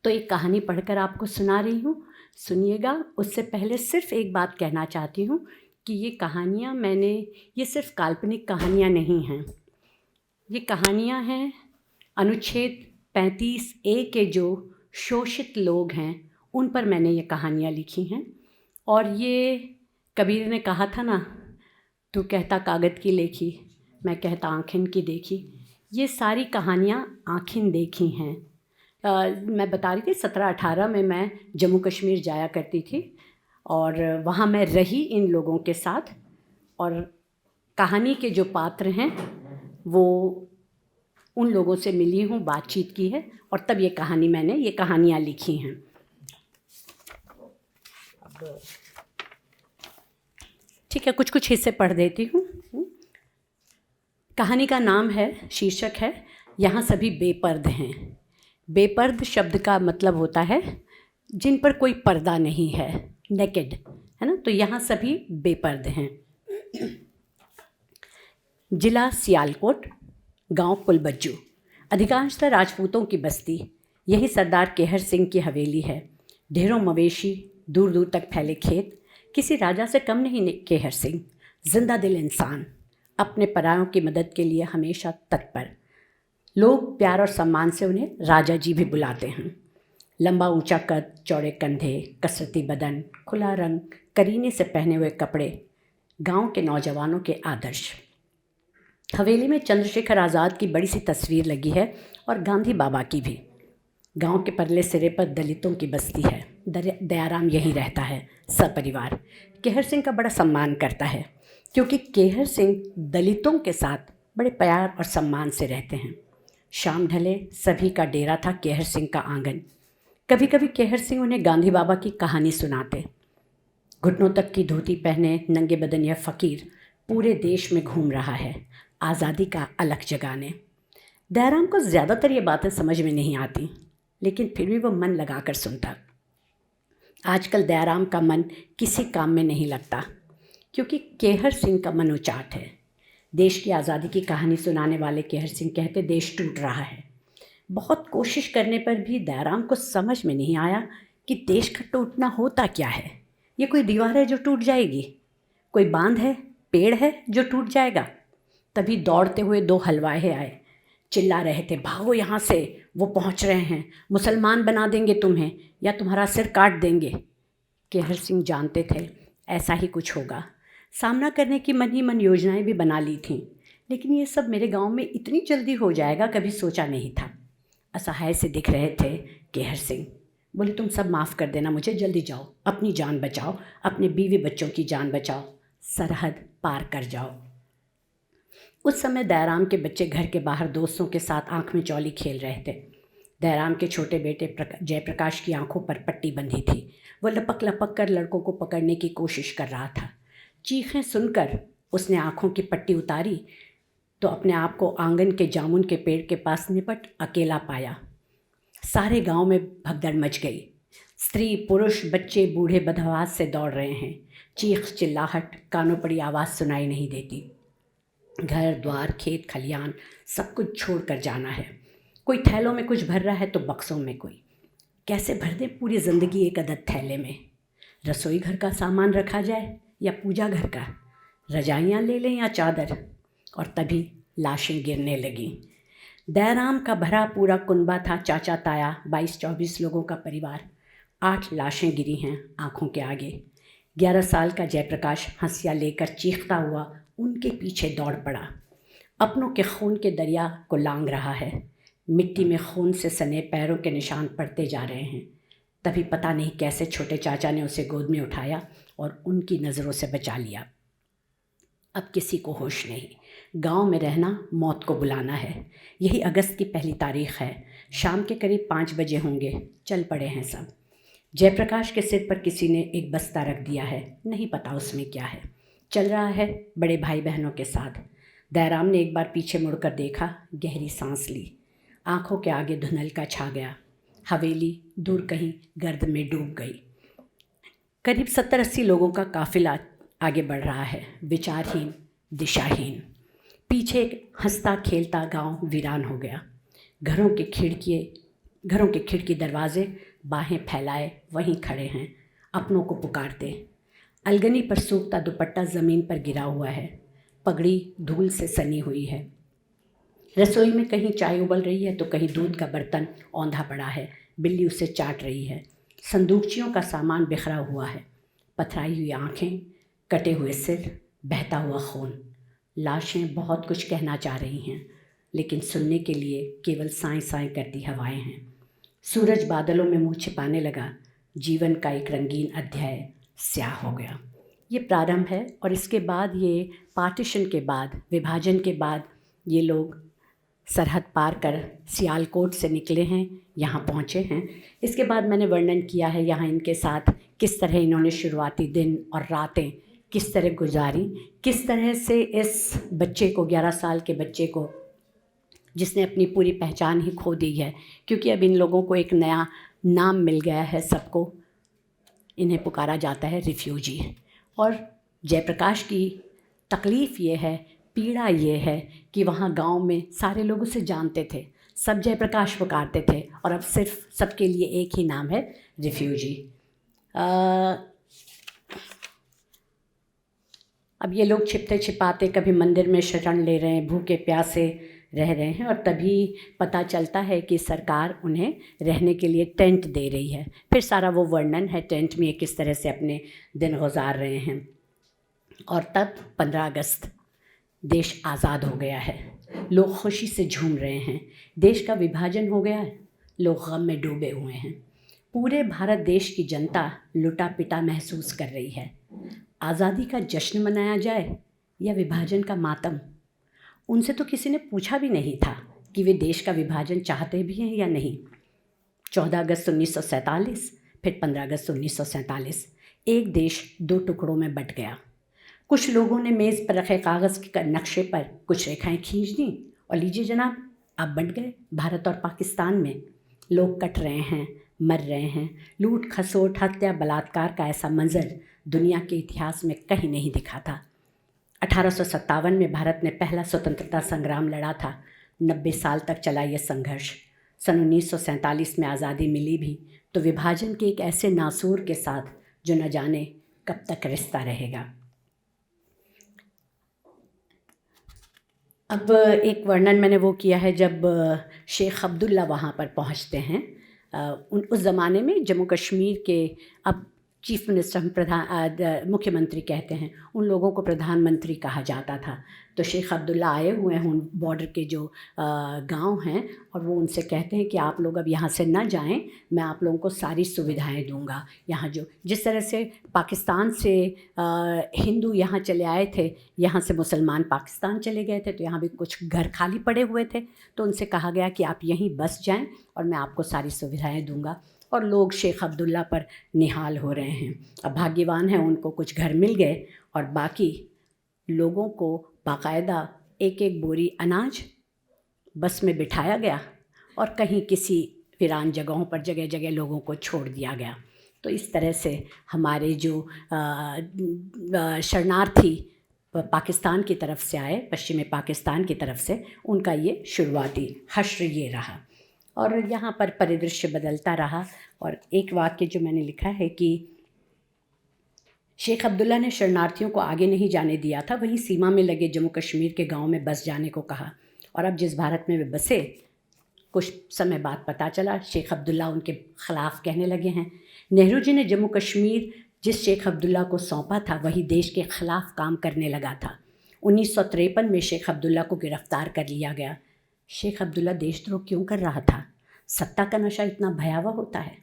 तो एक कहानी पढ़कर आपको सुना रही हूँ, सुनिएगा। उससे पहले सिर्फ एक बात कहना चाहती हूँ कि ये सिर्फ काल्पनिक कहानियाँ नहीं हैं। ये कहानियाँ हैं अनुच्छेद 35A के जो शोषित लोग हैं उन पर मैंने ये कहानियाँ लिखी हैं। और ये कबीर ने कहा था ना, तू कहता कागज़ की लेखी, मैं कहता आँखिन की देखी। ये सारी कहानियाँ आँखिन देखी हैं। मैं बता रही थी 17-18 में मैं जम्मू कश्मीर जाया करती थी और वहाँ मैं रही इन लोगों के साथ, और कहानी के जो पात्र हैं वो उन लोगों से मिली हूँ, बातचीत की है, और तब मैंने ये कहानियाँ लिखी हैं। ठीक है, कुछ कुछ हिस्से पढ़ देती हूँ। कहानी का नाम है, शीर्षक है, यहाँ सभी बेपर्द हैं। बेपर्द शब्द का मतलब होता है जिन पर कोई पर्दा नहीं है, नेकेड, है ना। तो यहाँ सभी बेपर्द हैं। जिला सियालकोट, गांव कुलबज्जू, अधिकांशतः राजपूतों की बस्ती। यही सरदार केहर सिंह की हवेली है। ढेरों मवेशी, दूर दूर तक फैले खेत। किसी राजा से कम नहीं केहर सिंह, जिंदा दिल इंसान, अपने परायों की मदद के लिए हमेशा तत्पर। लोग प्यार और सम्मान से उन्हें राजा जी भी बुलाते हैं। लंबा ऊंचा कद, चौड़े कंधे, कसरती बदन, खुला रंग, करीने से पहने हुए कपड़े, गांव के नौजवानों के आदर्श। हवेली में चंद्रशेखर आज़ाद की बड़ी सी तस्वीर लगी है और गांधी बाबा की भी। गांव के परले सिरे पर दलितों की बस्ती है। दयाराम यहीं रहता है सपरिवार। केहर सिंह का बड़ा सम्मान करता है क्योंकि केहर सिंह दलितों के साथ बड़े प्यार और सम्मान से रहते हैं। शाम ढले सभी का डेरा था केहर सिंह का आंगन। कभी कभी केहर सिंह उन्हें गांधी बाबा की कहानी सुनाते। घुटनों तक की धोती पहने नंगे बदन यह फ़कीर पूरे देश में घूम रहा है, आज़ादी का अलख जगाने। दयाराम को ज़्यादातर ये बातें समझ में नहीं आती, लेकिन फिर भी वो मन लगाकर सुनता। आजकल दयाराम का मन किसी काम में नहीं लगता क्योंकि केहर सिंह का मन उचाट है। देश की आज़ादी की कहानी सुनाने वाले केहर सिंह कहते देश टूट रहा है। बहुत कोशिश करने पर भी दयाराम को समझ में नहीं आया कि देश का टूटना होता क्या है। ये कोई दीवार है जो टूट जाएगी? कोई बांध है, पेड़ है जो टूट जाएगा? तभी दौड़ते हुए 2 हलवाए आए। चिल्ला रहे थे, भागो यहाँ से, वो पहुँच रहे हैं, मुसलमान बना देंगे तुम्हें या तुम्हारा सिर काट देंगे। केहर सिंह जानते थे ऐसा ही कुछ होगा। सामना करने की मन ही मन योजनाएं भी बना ली थीं, लेकिन ये सब मेरे गांव में इतनी जल्दी हो जाएगा कभी सोचा नहीं था। असहाय से दिख रहे थे केहर सिंह। बोले, तुम सब माफ़ कर देना मुझे, जल्दी जाओ, अपनी जान बचाओ, अपने बीवी बच्चों की जान बचाओ, सरहद पार कर जाओ। उस समय दयाराम के बच्चे घर के बाहर दोस्तों के साथ आंख में चौली खेल रहे थे। दयाराम के छोटे बेटे जयप्रकाश की आंखों पर पट्टी बंधी थी। वह लपक लपक कर लड़कों को पकड़ने की कोशिश कर रहा था। चीखें सुनकर उसने आंखों की पट्टी उतारी तो अपने आप को आंगन के जामुन के पेड़ के पास निपट अकेला पाया। सारे गांव में भगदड़ मच गई। स्त्री, पुरुष, बच्चे, बूढ़े बदहवास से दौड़ रहे हैं। चीख चिल्लाहट, कानों पड़ी आवाज़ सुनाई नहीं देती। घर द्वार, खेत खलियान, सब कुछ छोड़ कर जाना है। कोई थैलों में कुछ भर रहा है तो बक्सों में कोई। कैसे भर दे पूरी ज़िंदगी एक अदद थैले में? रसोई घर का सामान रखा जाए या पूजा घर का? रजाइयाँ ले लें या चादर? और तभी लाशें गिरने लगीं। दयाराम का भरा पूरा कुनबा था, चाचा ताया, 22-24 लोगों का परिवार। 8 लाशें गिरी हैं आँखों के आगे। 11 साल का जयप्रकाश हंसिया लेकर चीखता हुआ उनके पीछे दौड़ पड़ा। अपनों के खून के दरिया को लांग रहा है। मिट्टी में खून से सने पैरों के निशान पड़ते जा रहे हैं। तभी पता नहीं कैसे छोटे चाचा ने उसे गोद में उठाया और उनकी नज़रों से बचा लिया। अब किसी को होश नहीं। गांव में रहना मौत को बुलाना है। यही अगस्त की पहली तारीख है। शाम के करीब 5 बजे होंगे। चल पड़े हैं सब। जयप्रकाश के सिर पर किसी ने एक बस्ता रख दिया है, नहीं पता उसमें क्या है। चल रहा है बड़े भाई बहनों के साथ। दयाराम ने एक बार पीछे मुड़कर देखा, गहरी सांस ली। आंखों के आगे धुंधलका छा गया। हवेली दूर कहीं गर्द में डूब गई। करीब 70-80 लोगों का काफिला आगे बढ़ रहा है, विचारहीन, दिशाहीन। पीछे एक हंसता खेलता गांव वीरान हो गया। घरों की खिड़कियाँ घरों के खिड़की दरवाजे बाहें फैलाए वहीं खड़े हैं, अपनों को पुकारते। अलगनी पर सूखता दुपट्टा ज़मीन पर गिरा हुआ है, पगड़ी धूल से सनी हुई है। रसोई में कहीं चाय उबल रही है तो कहीं दूध का बर्तन औंधा पड़ा है, बिल्ली उसे चाट रही है। संदूकचियों का सामान बिखरा हुआ है, पथराई हुई आँखें, कटे हुए सिर, बहता हुआ खून। लाशें बहुत कुछ कहना चाह रही हैं, लेकिन सुनने के लिए केवल साएं साएं करती हवाएं हैं। सूरज बादलों में मुंह छिपाने लगा, जीवन का एक रंगीन अध्याय स्याह हो गया। ये प्रारंभ है और इसके बाद ये पार्टीशन के बाद, विभाजन के बाद ये लोग सरहद पार कर सियालकोट से निकले हैं, यहाँ पहुँचे हैं। इसके बाद मैंने वर्णन किया है यहाँ इनके साथ किस तरह इन्होंने शुरुआती दिन और रातें किस तरह गुजारी, किस तरह से इस बच्चे को, 11 साल के बच्चे को, जिसने अपनी पूरी पहचान ही खो दी है, क्योंकि अब इन लोगों को एक नया नाम मिल गया है, सबको इन्हें पुकारा जाता है रिफ्यूजी। और जयप्रकाश की तकलीफ़ ये है, पीड़ा ये है कि वहाँ गांव में सारे लोग उसे जानते थे, सब जयप्रकाश पुकारते थे, और अब सिर्फ सबके लिए एक ही नाम है, रिफ्यूजी। अब ये लोग छिपते छिपाते कभी मंदिर में शरण ले रहे हैं, भूखे प्यासे रह रहे हैं, और तभी पता चलता है कि सरकार उन्हें रहने के लिए टेंट दे रही है। फिर सारा वो वर्णन है टेंट में किस तरह से अपने दिन गुजार रहे हैं। और तब 15 अगस्त, देश आज़ाद हो गया है, लोग खुशी से झूम रहे हैं। देश का विभाजन हो गया है, लोग गम में डूबे हुए हैं। पूरे भारत देश की जनता लुटा पिटा महसूस कर रही है। आज़ादी का जश्न मनाया जाए या विभाजन का मातम? उनसे तो किसी ने पूछा भी नहीं था कि वे देश का विभाजन चाहते भी हैं या नहीं। 14 अगस्त 1947, फिर 15 अगस्त 1947, एक देश दो टुकड़ों में बंट गया। कुछ लोगों ने मेज़ पर रखे कागज़ के नक्शे पर कुछ रेखाएं खींच दी और लीजिए जनाब, आप बंट गए भारत और पाकिस्तान में। लोग कट रहे हैं, मर रहे हैं। लूट खसोट, हत्या, बलात्कार का ऐसा मंजर दुनिया के इतिहास में कहीं नहीं दिखा था। 1857 में भारत ने पहला स्वतंत्रता संग्राम लड़ा था। 90 साल तक चला यह संघर्ष। सन 1947 में आज़ादी मिली भी तो विभाजन के एक ऐसे नासूर के साथ जो न जाने कब तक रिश्ता रहेगा। अब एक वर्णन मैंने वो किया है जब शेख अब्दुल्ला वहाँ पर पहुँचते हैं। उस ज़माने में जम्मू कश्मीर के, अब चीफ मिनिस्टर, हम मुख्यमंत्री कहते हैं, उन लोगों को प्रधानमंत्री कहा जाता था। तो शेख अब्दुल्ला आए हुए हैं उन बॉर्डर के जो गांव हैं, और वो उनसे कहते हैं कि आप लोग अब यहाँ से ना जाएं, मैं आप लोगों को सारी सुविधाएं दूंगा। यहाँ जो जिस तरह से पाकिस्तान से हिंदू यहाँ चले आए थे, यहाँ से मुसलमान पाकिस्तान चले गए थे, तो यहाँ भी कुछ घर खाली पड़े हुए थे, तो उनसे कहा गया कि आप यहीं बस जाएँ और मैं आपको सारी सुविधाएँ दूँगा। और लोग शेख अब्दुल्ला पर निहाल हो रहे हैं। अब भाग्यवान हैं, उनको कुछ घर मिल गए, और बाकी लोगों को बाकायदा एक एक बोरी अनाज बस में बिठाया गया और कहीं किसी वीरान जगहों पर जगह जगह लोगों को छोड़ दिया गया। तो इस तरह से हमारे जो शरणार्थी पाकिस्तान की तरफ से आए, पश्चिमी पाकिस्तान की तरफ से, उनका ये शुरुआती हश्र ये रहा। और यहाँ पर परिदृश्य बदलता रहा। और एक वाक्य जो मैंने लिखा है कि शेख अब्दुल्ला ने शरणार्थियों को आगे नहीं जाने दिया था, वहीं सीमा में लगे जम्मू कश्मीर के गांव में बस जाने को कहा। और अब जिस भारत में वे बसे, कुछ समय बाद पता चला शेख अब्दुल्ला उनके ख़िलाफ़ कहने लगे हैं। नेहरू जी ने जम्मू कश्मीर जिस शेख अब्दुल्ला को सौंपा था, वही देश के ख़िलाफ़ काम करने लगा था। 1953 में शेख अब्दुल्ला को गिरफ़्तार कर लिया गया। शेख अब्दुल्ला देशद्रोह क्यों कर रहा था? सत्ता का नशा इतना भयावह होता है।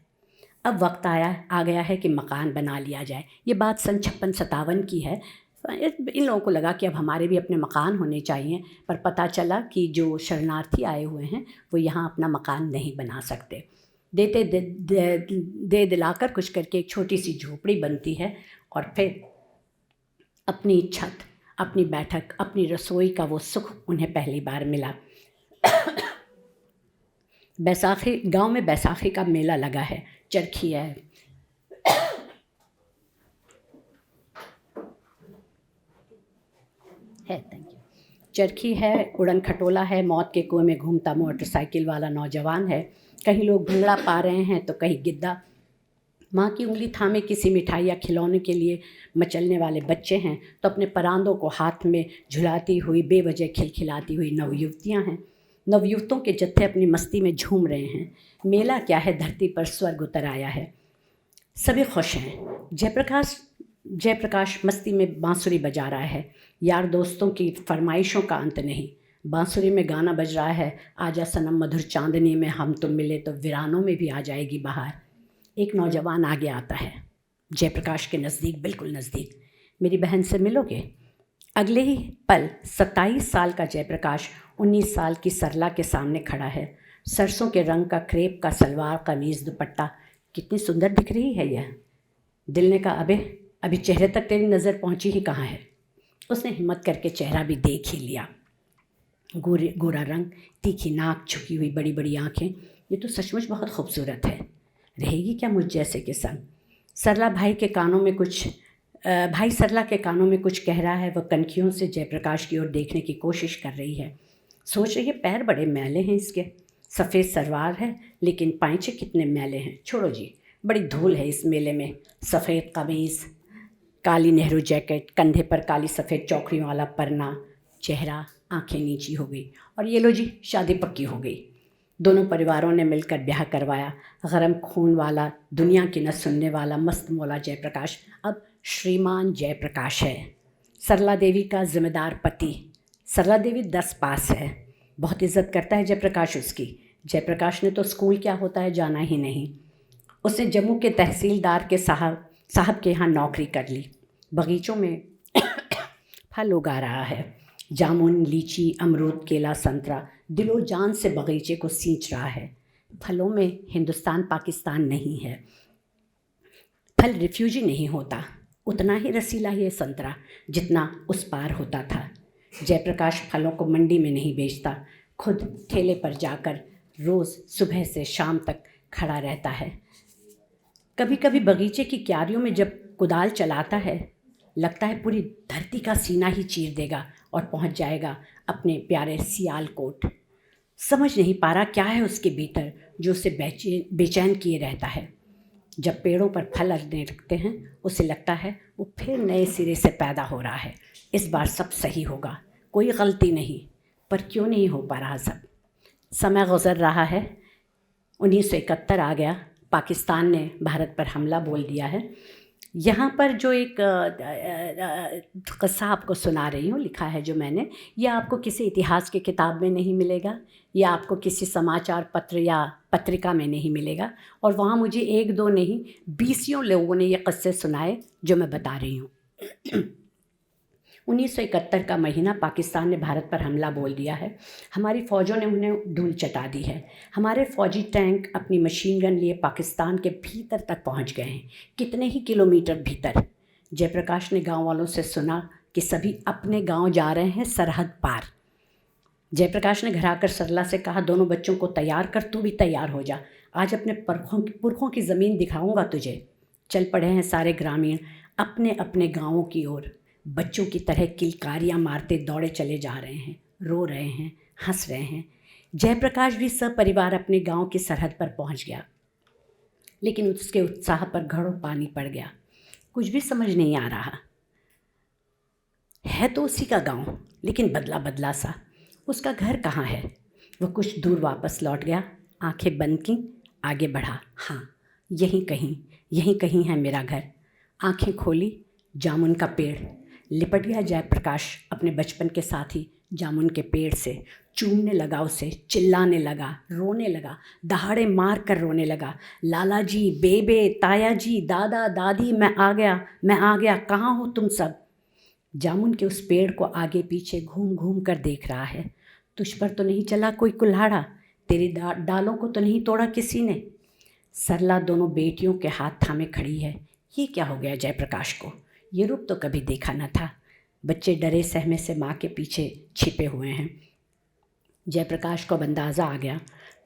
अब वक्त आ गया है कि मकान बना लिया जाए। ये बात सन 56-57 की है। इन लोगों को लगा कि अब हमारे भी अपने मकान होने चाहिए, पर पता चला कि जो शरणार्थी आए हुए हैं वो यहाँ अपना मकान नहीं बना सकते। दे दिलाकर कुछ करके एक छोटी सी झोपड़ी बनती है, और फिर अपनी छत, अपनी बैठक, अपनी रसोई का वो सुख उन्हें पहली बार मिला। बैसाखी, गांव में बैसाखी का मेला लगा है, चरखी है, थैंक यू, चरखी है, उड़न खटोला है, मौत के कुएं में घूमता मोटरसाइकिल वाला नौजवान है, कहीं लोग भंगड़ा पा रहे हैं तो कहीं गिद्दा। माँ की उंगली थामे किसी मिठाई या खिलौने के लिए मचलने वाले बच्चे हैं तो अपने परांदों को हाथ में झुलाती हुई बेवजह खिलखिलाती हुई नवयुवतियाँ हैं। नवयुवतों के जत्थे अपनी मस्ती में झूम रहे हैं। मेला क्या है, धरती पर स्वर्ग उतर आया है। सभी खुश हैं। जयप्रकाश मस्ती में बांसुरी बजा रहा है। यार दोस्तों की फरमाइशों का अंत नहीं। बांसुरी में गाना बज रहा है, आजा सनम मधुर चांदनी में हम तुम मिले तो वीरानों में भी आ जाएगी बहार। एक नौजवान आगे आता है, जयप्रकाश के नज़दीक, बिल्कुल नज़दीक। मेरी बहन से मिलोगे? अगले ही पल 27 साल का जयप्रकाश 19 साल की सरला के सामने खड़ा है। सरसों के रंग का क्रेप का सलवार कमीज़ दुपट्टा, कितनी सुंदर दिख रही है यह। दिल ने कहा, अभी चेहरे तक तेरी नज़र पहुंची ही कहाँ है। उसने हिम्मत करके चेहरा भी देख ही लिया। गोरा रंग, तीखी नाक, झुकी हुई बड़ी बड़ी आँखें, ये तो सचमुच बहुत खूबसूरत है। रहेगी क्या मुझ जैसे के संग? भाई सरला के कानों में कुछ कह रहा है। वह कनखियों से जयप्रकाश की ओर देखने की कोशिश कर रही है। सोच रही है, पैर बड़े मैले हैं इसके। सफ़ेद सलवार है लेकिन पांचे कितने मैले हैं। छोड़ो जी, बड़ी धूल है इस मेले में। सफ़ेद कमीज़, काली नेहरू जैकेट, कंधे पर काली सफ़ेद चौकड़ियों वाला परना, चेहरा, आंखें नीची हो गई और ये लो जी, शादी पक्की हो गई। दोनों परिवारों ने मिलकर ब्याह करवाया। गरम खून वाला, दुनिया की न सुनने वाला मस्त मौला जयप्रकाश अब श्रीमान जयप्रकाश है, सरला देवी का जिम्मेदार पति। सरला देवी 10 पास है, बहुत इज्जत करता है जयप्रकाश उसकी। जयप्रकाश ने तो स्कूल क्या होता है जाना ही नहीं। उसने जम्मू के तहसीलदार के साहब के यहाँ नौकरी कर ली। बगीचों में फल उगा रहा है, जामुन, लीची, अमरूद, केला, संतरा, दिलो जान से बगीचे को सींच रहा है। फलों में हिंदुस्तान पाकिस्तान नहीं है। फल रिफ्यूजी नहीं होता, उतना ही रसीला ये संतरा जितना उस पार होता था। जयप्रकाश फलों को मंडी में नहीं बेचता, खुद ठेले पर जाकर रोज़ सुबह से शाम तक खड़ा रहता है। कभी कभी बगीचे की क्यारियों में जब कुदाल चलाता है, लगता है पूरी धरती का सीना ही चीर देगा और पहुंच जाएगा अपने प्यारे सियालकोट। समझ नहीं पा रहा क्या है उसके भीतर जो उसे बेचैन किए रहता है। जब पेड़ों पर फल लगने लगते हैं, उसे लगता है वो फिर नए सिरे से पैदा हो रहा है। इस बार सब सही होगा, कोई गलती नहीं। पर क्यों नहीं हो पा रहा सब? समय गुजर रहा है। 1971 आ गया, पाकिस्तान ने भारत पर हमला बोल दिया है। यहाँ पर जो एक क़स्सा आपको सुना रही हूँ, लिखा है जो मैंने, यह आपको किसी इतिहास की किताब में नहीं मिलेगा, या आपको किसी समाचार पत्र या पत्रिका में नहीं मिलेगा। और वहाँ मुझे 1-2 नहीं 20 लोगों ने ये क़स्से सुनाए जो मैं बता रही हूँ। 1971 का महीना, पाकिस्तान ने भारत पर हमला बोल दिया है। हमारी फ़ौजों ने उन्हें धूल चटा दी है। हमारे फ़ौजी टैंक अपनी मशीन गन लिए पाकिस्तान के भीतर तक पहुंच गए हैं, कितने ही किलोमीटर भीतर। जयप्रकाश ने गांव वालों से सुना कि सभी अपने गांव जा रहे हैं सरहद पार। जयप्रकाश ने घर आकर सरला से कहा, दोनों बच्चों को तैयार कर, तू भी तैयार हो जा, आज अपने पुरखों की ज़मीन दिखाऊंगा तुझे। चल पड़े हैं सारे ग्रामीण अपने अपने गाँवों की ओर। बच्चों की तरह किलकारियाँ मारते दौड़े चले जा रहे हैं, रो रहे हैं, हंस रहे हैं। जयप्रकाश भी सपरिवार अपने गांव की सरहद पर पहुंच गया, लेकिन उसके उत्साह पर घड़ों पानी पड़ गया। कुछ भी समझ नहीं आ रहा है तो उसी का गांव, लेकिन बदला बदला सा। उसका घर कहाँ है? वह कुछ दूर वापस लौट गया, आंखें बंद की, आगे बढ़ा। हाँ, यहीं कहीं है मेरा घर। आंखें खोली, जामुन का पेड़। लिपट गया जयप्रकाश अपने बचपन के साथी जामुन के पेड़ से, चूमने लगा उसे, चिल्लाने लगा, रोने लगा, दहाड़े मार कर रोने लगा। लाला जी, बेबे, ताया जी, दादा, दादी, मैं आ गया, कहाँ हो तुम सब? जामुन के उस पेड़ को आगे पीछे घूम घूम कर देख रहा है। तुझ पर तो नहीं चला कोई कुल्हाड़ा, तेरी डालों को तो नहीं तोड़ा किसी ने। सरला दोनों बेटियों के हाथ थामे खड़ी है। ये क्या हो गया जयप्रकाश को? ये रूप तो कभी देखा न था। बच्चे डरे सहमे से माँ के पीछे छिपे हुए हैं। जयप्रकाश को अंदाज़ा आ गया,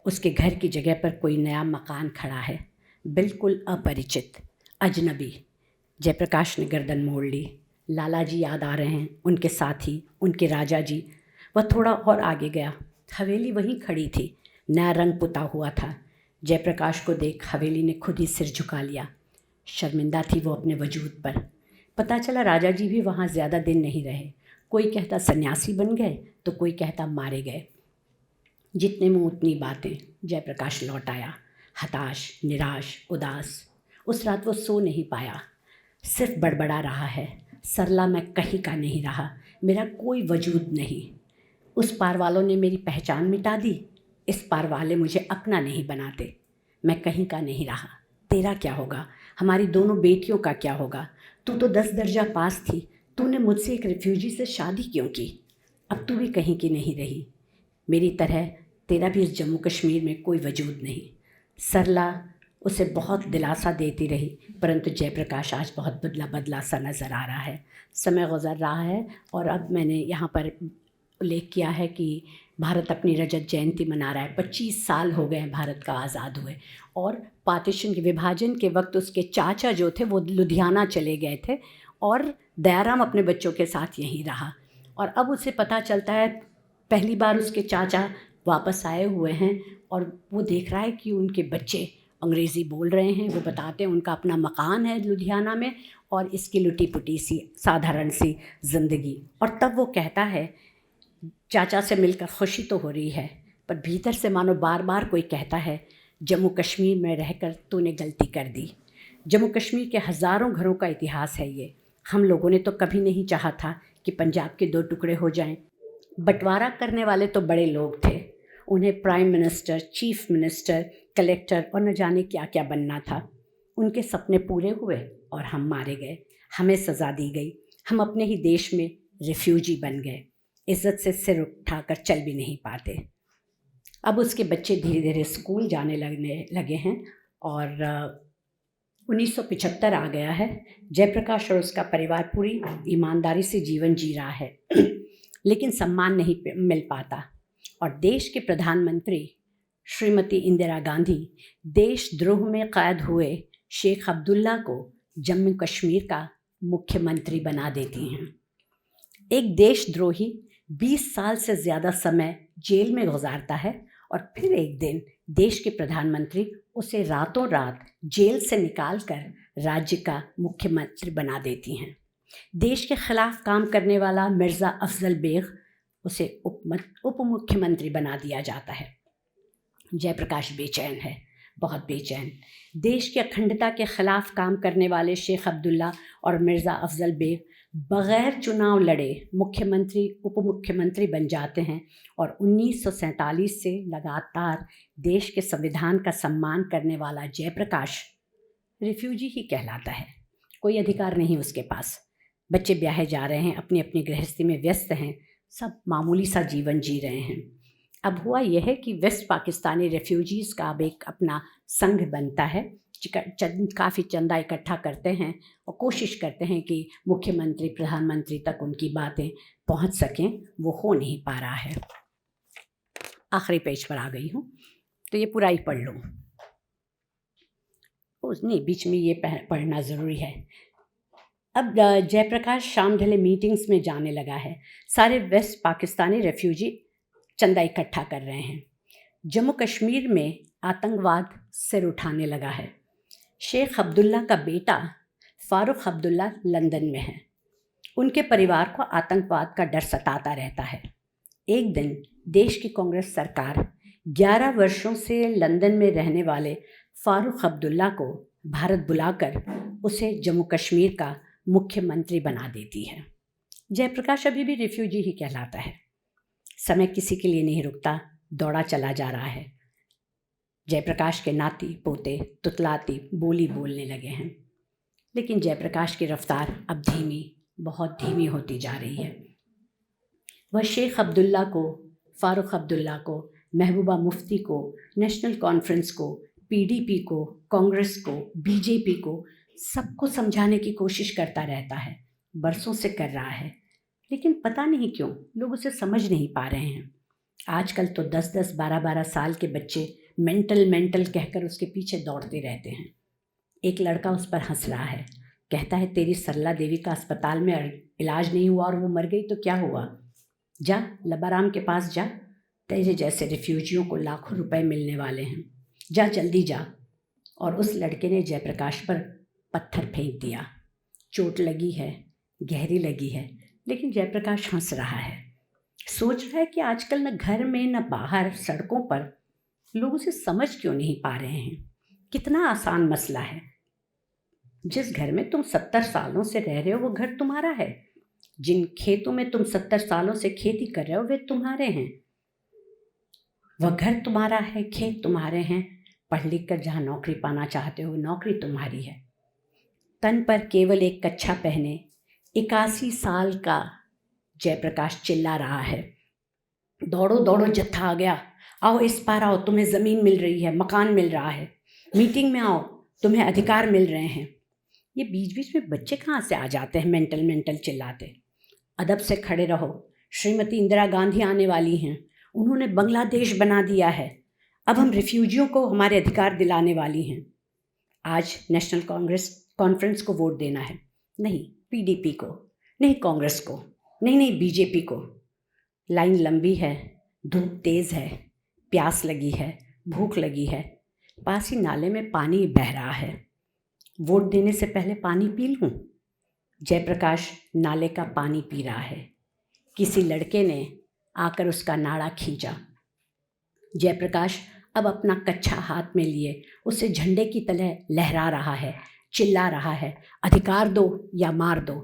उसके घर की जगह पर कोई नया मकान खड़ा है, बिल्कुल अपरिचित, अजनबी। जयप्रकाश ने गर्दन मोड़ ली। लाला जी याद आ रहे हैं, उनके साथी, उनके राजा जी। वह थोड़ा और आगे गया, हवेली वहीं खड़ी थी, नया रंग पुता हुआ था। जयप्रकाश को देख हवेली ने खुद ही सिर झुका लिया। शर्मिंदा थी वो अपने वजूद पर। पता चला राजा जी भी वहाँ ज़्यादा दिन नहीं रहे। कोई कहता सन्यासी बन गए तो कोई कहता मारे गए। जितने मुँह उतनी बातें। जयप्रकाश लौट आया, हताश, निराश, उदास। उस रात वो सो नहीं पाया, सिर्फ बड़बड़ा रहा है, सरला मैं कहीं का नहीं रहा, मेरा कोई वजूद नहीं। उस पार वालों ने मेरी पहचान मिटा दी, इस पार वाले मुझे अपना नहीं बनाते। मैं कहीं का नहीं रहा। तेरा क्या होगा? हमारी दोनों बेटियों का क्या होगा? तू तो 10 दर्जा पास थी, तूने मुझसे एक रिफ्यूजी से शादी क्यों की? अब तू भी कहीं की नहीं रही। मेरी तरह तेरा भी इस जम्मू कश्मीर में कोई वजूद नहीं। सरला उसे बहुत दिलासा देती रही, परंतु जयप्रकाश आज बहुत बदला बदला सा नज़र आ रहा है। समय गुजर रहा है और अब मैंने यहाँ पर उल्लेख किया है कि भारत अपनी रजत जयंती मना रहा है। 25 साल हो गए हैं भारत का आज़ाद हुए, और पार्टीशन के विभाजन के वक्त उसके चाचा जो थे वो लुधियाना चले गए थे और दयाराम अपने बच्चों के साथ यहीं रहा। और अब उसे पता चलता है पहली बार उसके चाचा वापस आए हुए हैं और वो देख रहा है कि उनके बच्चे अंग्रेज़ी बोल रहे हैं। वो बताते हैं उनका अपना मकान है लुधियाना में और इसकी लुटी पुटी सी साधारण सी ज़िंदगी। और तब वो कहता है चाचा से मिलकर खुशी तो हो रही है, पर भीतर से मानो बार बार कोई कहता है जम्मू कश्मीर में रहकर तूने गलती कर दी। जम्मू कश्मीर के हज़ारों घरों का इतिहास है ये। हम लोगों ने तो कभी नहीं चाहा था कि पंजाब के 2 टुकड़े हो जाएं। बंटवारा करने वाले तो बड़े लोग थे, उन्हें prime minister, chief minister, collector और न जाने क्या क्या बनना था। उनके सपने पूरे हुए और हम मारे गए, हमें सज़ा दी गई। हम अपने ही देश में रिफ्यूजी बन गए, इज़्ज़त से सिर उठाकर चल भी नहीं पाते। अब उसके बच्चे धीरे धीरे स्कूल जाने लगे हैं और 1975 आ गया है। जयप्रकाश और उसका परिवार पूरी ईमानदारी से जीवन जी रहा है लेकिन सम्मान नहीं मिल पाता। और देश के प्रधानमंत्री श्रीमती इंदिरा गांधी देशद्रोह में कैद हुए शेख अब्दुल्ला को जम्मू कश्मीर का मुख्यमंत्री बना देती हैं। एक देशद्रोही 20 साल से ज़्यादा समय जेल में गुजारता है और फिर एक दिन देश के प्रधानमंत्री उसे रातों रात जेल से निकालकर राज्य का मुख्यमंत्री बना देती हैं। देश के खिलाफ काम करने वाला मिर्ज़ा अफजल बेग उसे उप मुख्यमंत्री बना दिया जाता है। जयप्रकाश बेचैन है, बहुत बेचैन। देश की अखंडता के खिलाफ काम करने वाले शेख अब्दुल्ला और मिर्ज़ा अफजल बेग बग़ैर चुनाव लड़े मुख्यमंत्री उप मुख्यमंत्री बन जाते हैं और 1947 से लगातार देश के संविधान का सम्मान करने वाला जयप्रकाश रिफ्यूजी ही कहलाता है। कोई अधिकार नहीं उसके पास। बच्चे ब्याहे जा रहे हैं, अपनी अपनी गृहस्थी में व्यस्त हैं, सब मामूली सा जीवन जी रहे हैं। अब हुआ यह है कि वेस्ट पाकिस्तानी रेफ्यूजीज़ का अब एक अपना संघ बनता है, काफ़ी चंदा इकट्ठा करते हैं और कोशिश करते हैं कि मुख्यमंत्री प्रधानमंत्री तक उनकी बातें पहुंच सकें। वो हो नहीं पा रहा है। आखिरी पेज पर आ गई हूँ तो ये पूरा ही पढ़ लूँ। नहीं, बीच में ये पढ़ना ज़रूरी है। अब जयप्रकाश शाम ढले मीटिंग्स में जाने लगा है। सारे वेस्ट पाकिस्तानी रेफ्यूजी चंदा इकट्ठा कर रहे हैं। जम्मू कश्मीर में आतंकवाद सिर उठाने लगा है। शेख अब्दुल्ला का बेटा फ़ारूक अब्दुल्ला लंदन में है। उनके परिवार को आतंकवाद का डर सताता रहता है। एक दिन देश की कांग्रेस सरकार 11 वर्षों से लंदन में रहने वाले फ़ारूक अब्दुल्ला को भारत बुलाकर उसे जम्मू कश्मीर का मुख्यमंत्री बना देती है। जयप्रकाश अभी भी रिफ्यूजी ही कहलाता है। समय किसी के लिए नहीं रुकता, दौड़ा चला जा रहा है। जयप्रकाश के नाती पोते तुतलाती बोली बोलने लगे हैं, लेकिन जयप्रकाश की रफ्तार अब धीमी, बहुत धीमी होती जा रही है। वह शेख अब्दुल्ला को, फ़ारूक अब्दुल्ला को, महबूबा मुफ्ती को, नेशनल कॉन्फ्रेंस को, पीडीपी को, कांग्रेस को, बीजेपी को, सबको समझाने की कोशिश करता रहता है। बरसों से कर रहा है, लेकिन पता नहीं क्यों लोग उसे समझ नहीं पा रहे हैं। आजकल तो 10-10, 12-12 साल के बच्चे मेंटल कहकर उसके पीछे दौड़ते रहते हैं। एक लड़का उस पर हंस रहा है, कहता है तेरी सरला देवी का अस्पताल में इलाज नहीं हुआ और वो मर गई तो क्या हुआ? जा लबाराम के पास जा, तेरे जैसे रिफ्यूजियों को लाखों रुपए मिलने वाले हैं। जा जल्दी जा। और उस लड़के ने जयप्रकाश पर पत्थर फेंक दिया। चोट लगी है, गहरी लगी है, लेकिन जयप्रकाश हंस रहा है। सोच रहा है कि आजकल न घर में न बाहर सड़कों पर लोग उसे समझ क्यों नहीं पा रहे हैं। कितना आसान मसला है। जिस घर में तुम 70 सालों से रह रहे हो वो घर तुम्हारा है। जिन खेतों में तुम 70 सालों से खेती कर रहे हो वे तुम्हारे हैं। वह घर तुम्हारा है, खेत तुम्हारे हैं। पढ़ लिख कर जहाँ नौकरी पाना चाहते हो नौकरी तुम्हारी है। तन पर केवल एक कच्छा पहने 81 साल का जयप्रकाश चिल्ला रहा है, दौड़ो दौड़ो जत्था आ गया, आओ इस पार आओ, तुम्हें ज़मीन मिल रही है, मकान मिल रहा है, मीटिंग में आओ, तुम्हें अधिकार मिल रहे हैं। ये बीच बीच में बच्चे कहाँ से आ जाते हैं मेंटल चिल्लाते। अदब से खड़े रहो, श्रीमती इंदिरा गांधी आने वाली हैं, उन्होंने बांग्लादेश बना दिया है, अब हम रिफ्यूजियों को हमारे अधिकार दिलाने वाली हैं। आज नेशनल कांग्रेस कॉन्फ्रेंस को वोट देना है, नहीं पीडीपी को, नहीं कांग्रेस को, नहीं बीजेपी को। लाइन लंबी है, धूप तेज़ है, प्यास लगी है, भूख लगी है, पास ही नाले में पानी बह रहा है। वोट देने से पहले पानी पी लूँ। जयप्रकाश नाले का पानी पी रहा है। किसी लड़के ने आकर उसका नाड़ा खींचा। जयप्रकाश अब अपना कच्छा हाथ में लिए उसे झंडे की तरह लहरा रहा है, चिल्ला रहा है, अधिकार दो या मार दो,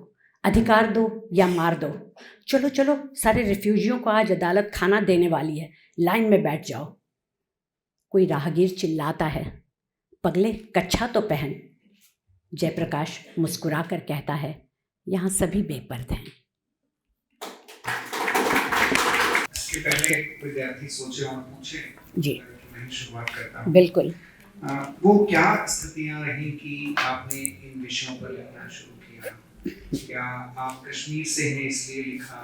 अधिकार दो या मार दो। चलो चलो, सारे रिफ्यूजियों को आज अदालत खाना देने वाली है, लाइन में बैठ जाओ। कोई राहगीर चिल्लाता है, पगले कच्छा तो पहन। जयप्रकाश मुस्कुरा कर कहता है, यहाँ सभी बेपर्द हैं। इसके पहले विद्यार्थी सोचे और पूछे जी, मैं शुरुआत करता हूँ। बिल्कुल। वो क्या स्थितियाँ रहीं कि आपने इन विषयों पर लिखना शुरू किया? क्या आप कश्मीर से हैं इसलिए लिखा?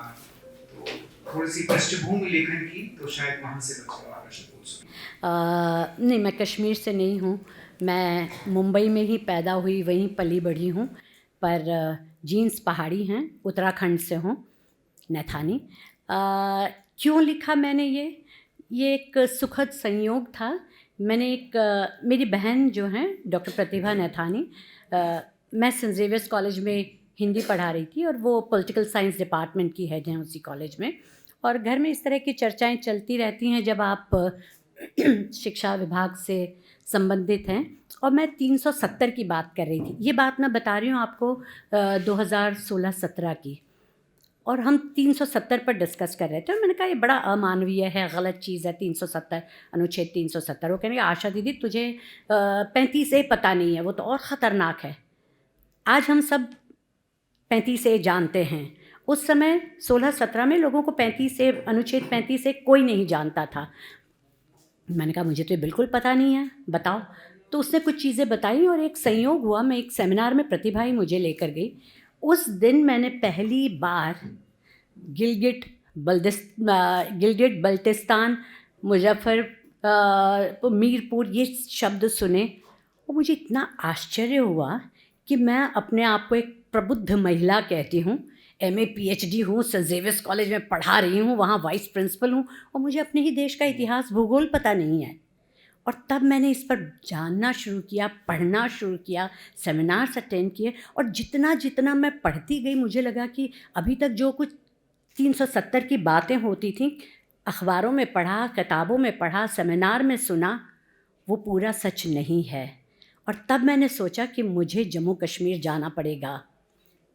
तो थोड़ी सी पृष्ठभूमि लेखन की तो शायद वहाँ से बच्चे आकर्षित हो सके। नहीं, मैं कश्मीर से नहीं हूँ। मैं मुंबई में ही पैदा हुई, वहीं पली बढ़ी हूँ, पर जीन्स पहाड़ी हैं, उत्तराखंड से हूँ, नैथानी। क्यों लिखा मैंने ये एक सुखद संयोग था। मैंने मेरी बहन जो हैं डॉक्टर प्रतिभा नैथानी, मैं सेंट ज़ेवियर्स कॉलेज में हिंदी पढ़ा रही थी और वो पॉलिटिकल साइंस डिपार्टमेंट की हेड हैं उसी कॉलेज में। और घर में इस तरह की चर्चाएं चलती रहती हैं जब आप शिक्षा विभाग से संबंधित हैं। और मैं 370 की बात कर रही थी। ये बात मैं बता रही हूँ आपको 2016-17 की, और हम 370 पर डिस्कस कर रहे थे। और मैंने कहा ये बड़ा अमानवीय है, गलत चीज़ है 370, अनुच्छेद 370। वो कहने आशा दीदी तुझे 35A पता नहीं है, वो तो और ख़तरनाक है। आज हम सब 35A जानते हैं। उस समय 16-17 में लोगों को 35A, अनुच्छेद 35A कोई नहीं जानता था। मैंने कहा मुझे तो ये बिल्कुल पता नहीं है, बताओ। तो उसने कुछ चीज़ें बताई और एक संयोग हुआ, मैं एक सेमिनार में प्रतिभा ही मुझे लेकर गई। उस दिन मैंने पहली बार गिलगिट बल्तिस्तान, मीरपुर ये शब्द सुने और मुझे इतना आश्चर्य हुआ कि मैं अपने आप को एक प्रबुद्ध महिला कहती हूँ, MA PhD हूँ, सेंट ज़ेवियर्स कॉलेज में पढ़ा रही हूँ, वहाँ वाइस प्रिंसिपल हूँ, और मुझे अपने ही देश का इतिहास भूगोल पता नहीं है। और तब मैंने इस पर जानना शुरू किया, पढ़ना शुरू किया, सेमिनार्स अटेंड किए। और जितना जितना मैं पढ़ती गई मुझे लगा कि अभी तक जो कुछ 370 की बातें होती थीं, अखबारों में पढ़ा, किताबों में पढ़ा, सेमिनार में सुना, वो पूरा सच नहीं है। और तब मैंने सोचा कि मुझे जम्मू कश्मीर जाना पड़ेगा।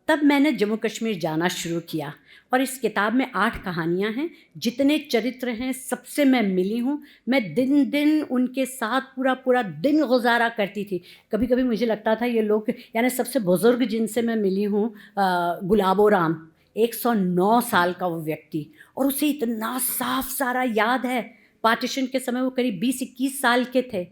तब मैंने जम्मू कश्मीर जाना शुरू किया। और इस किताब में 8 कहानियाँ हैं। जितने चरित्र हैं सबसे मैं मिली हूँ। मैं दिन दिन उनके साथ पूरा दिन गुजारा करती थी। कभी कभी मुझे लगता था ये लोग, यानी सबसे बुज़ुर्ग जिनसे मैं मिली हूँ गुलाबो राम, 109 साल का वो व्यक्ति, और उसे इतना साफ सारा याद है। पार्टीशन के समय वो करीब 20-21 साल के थे।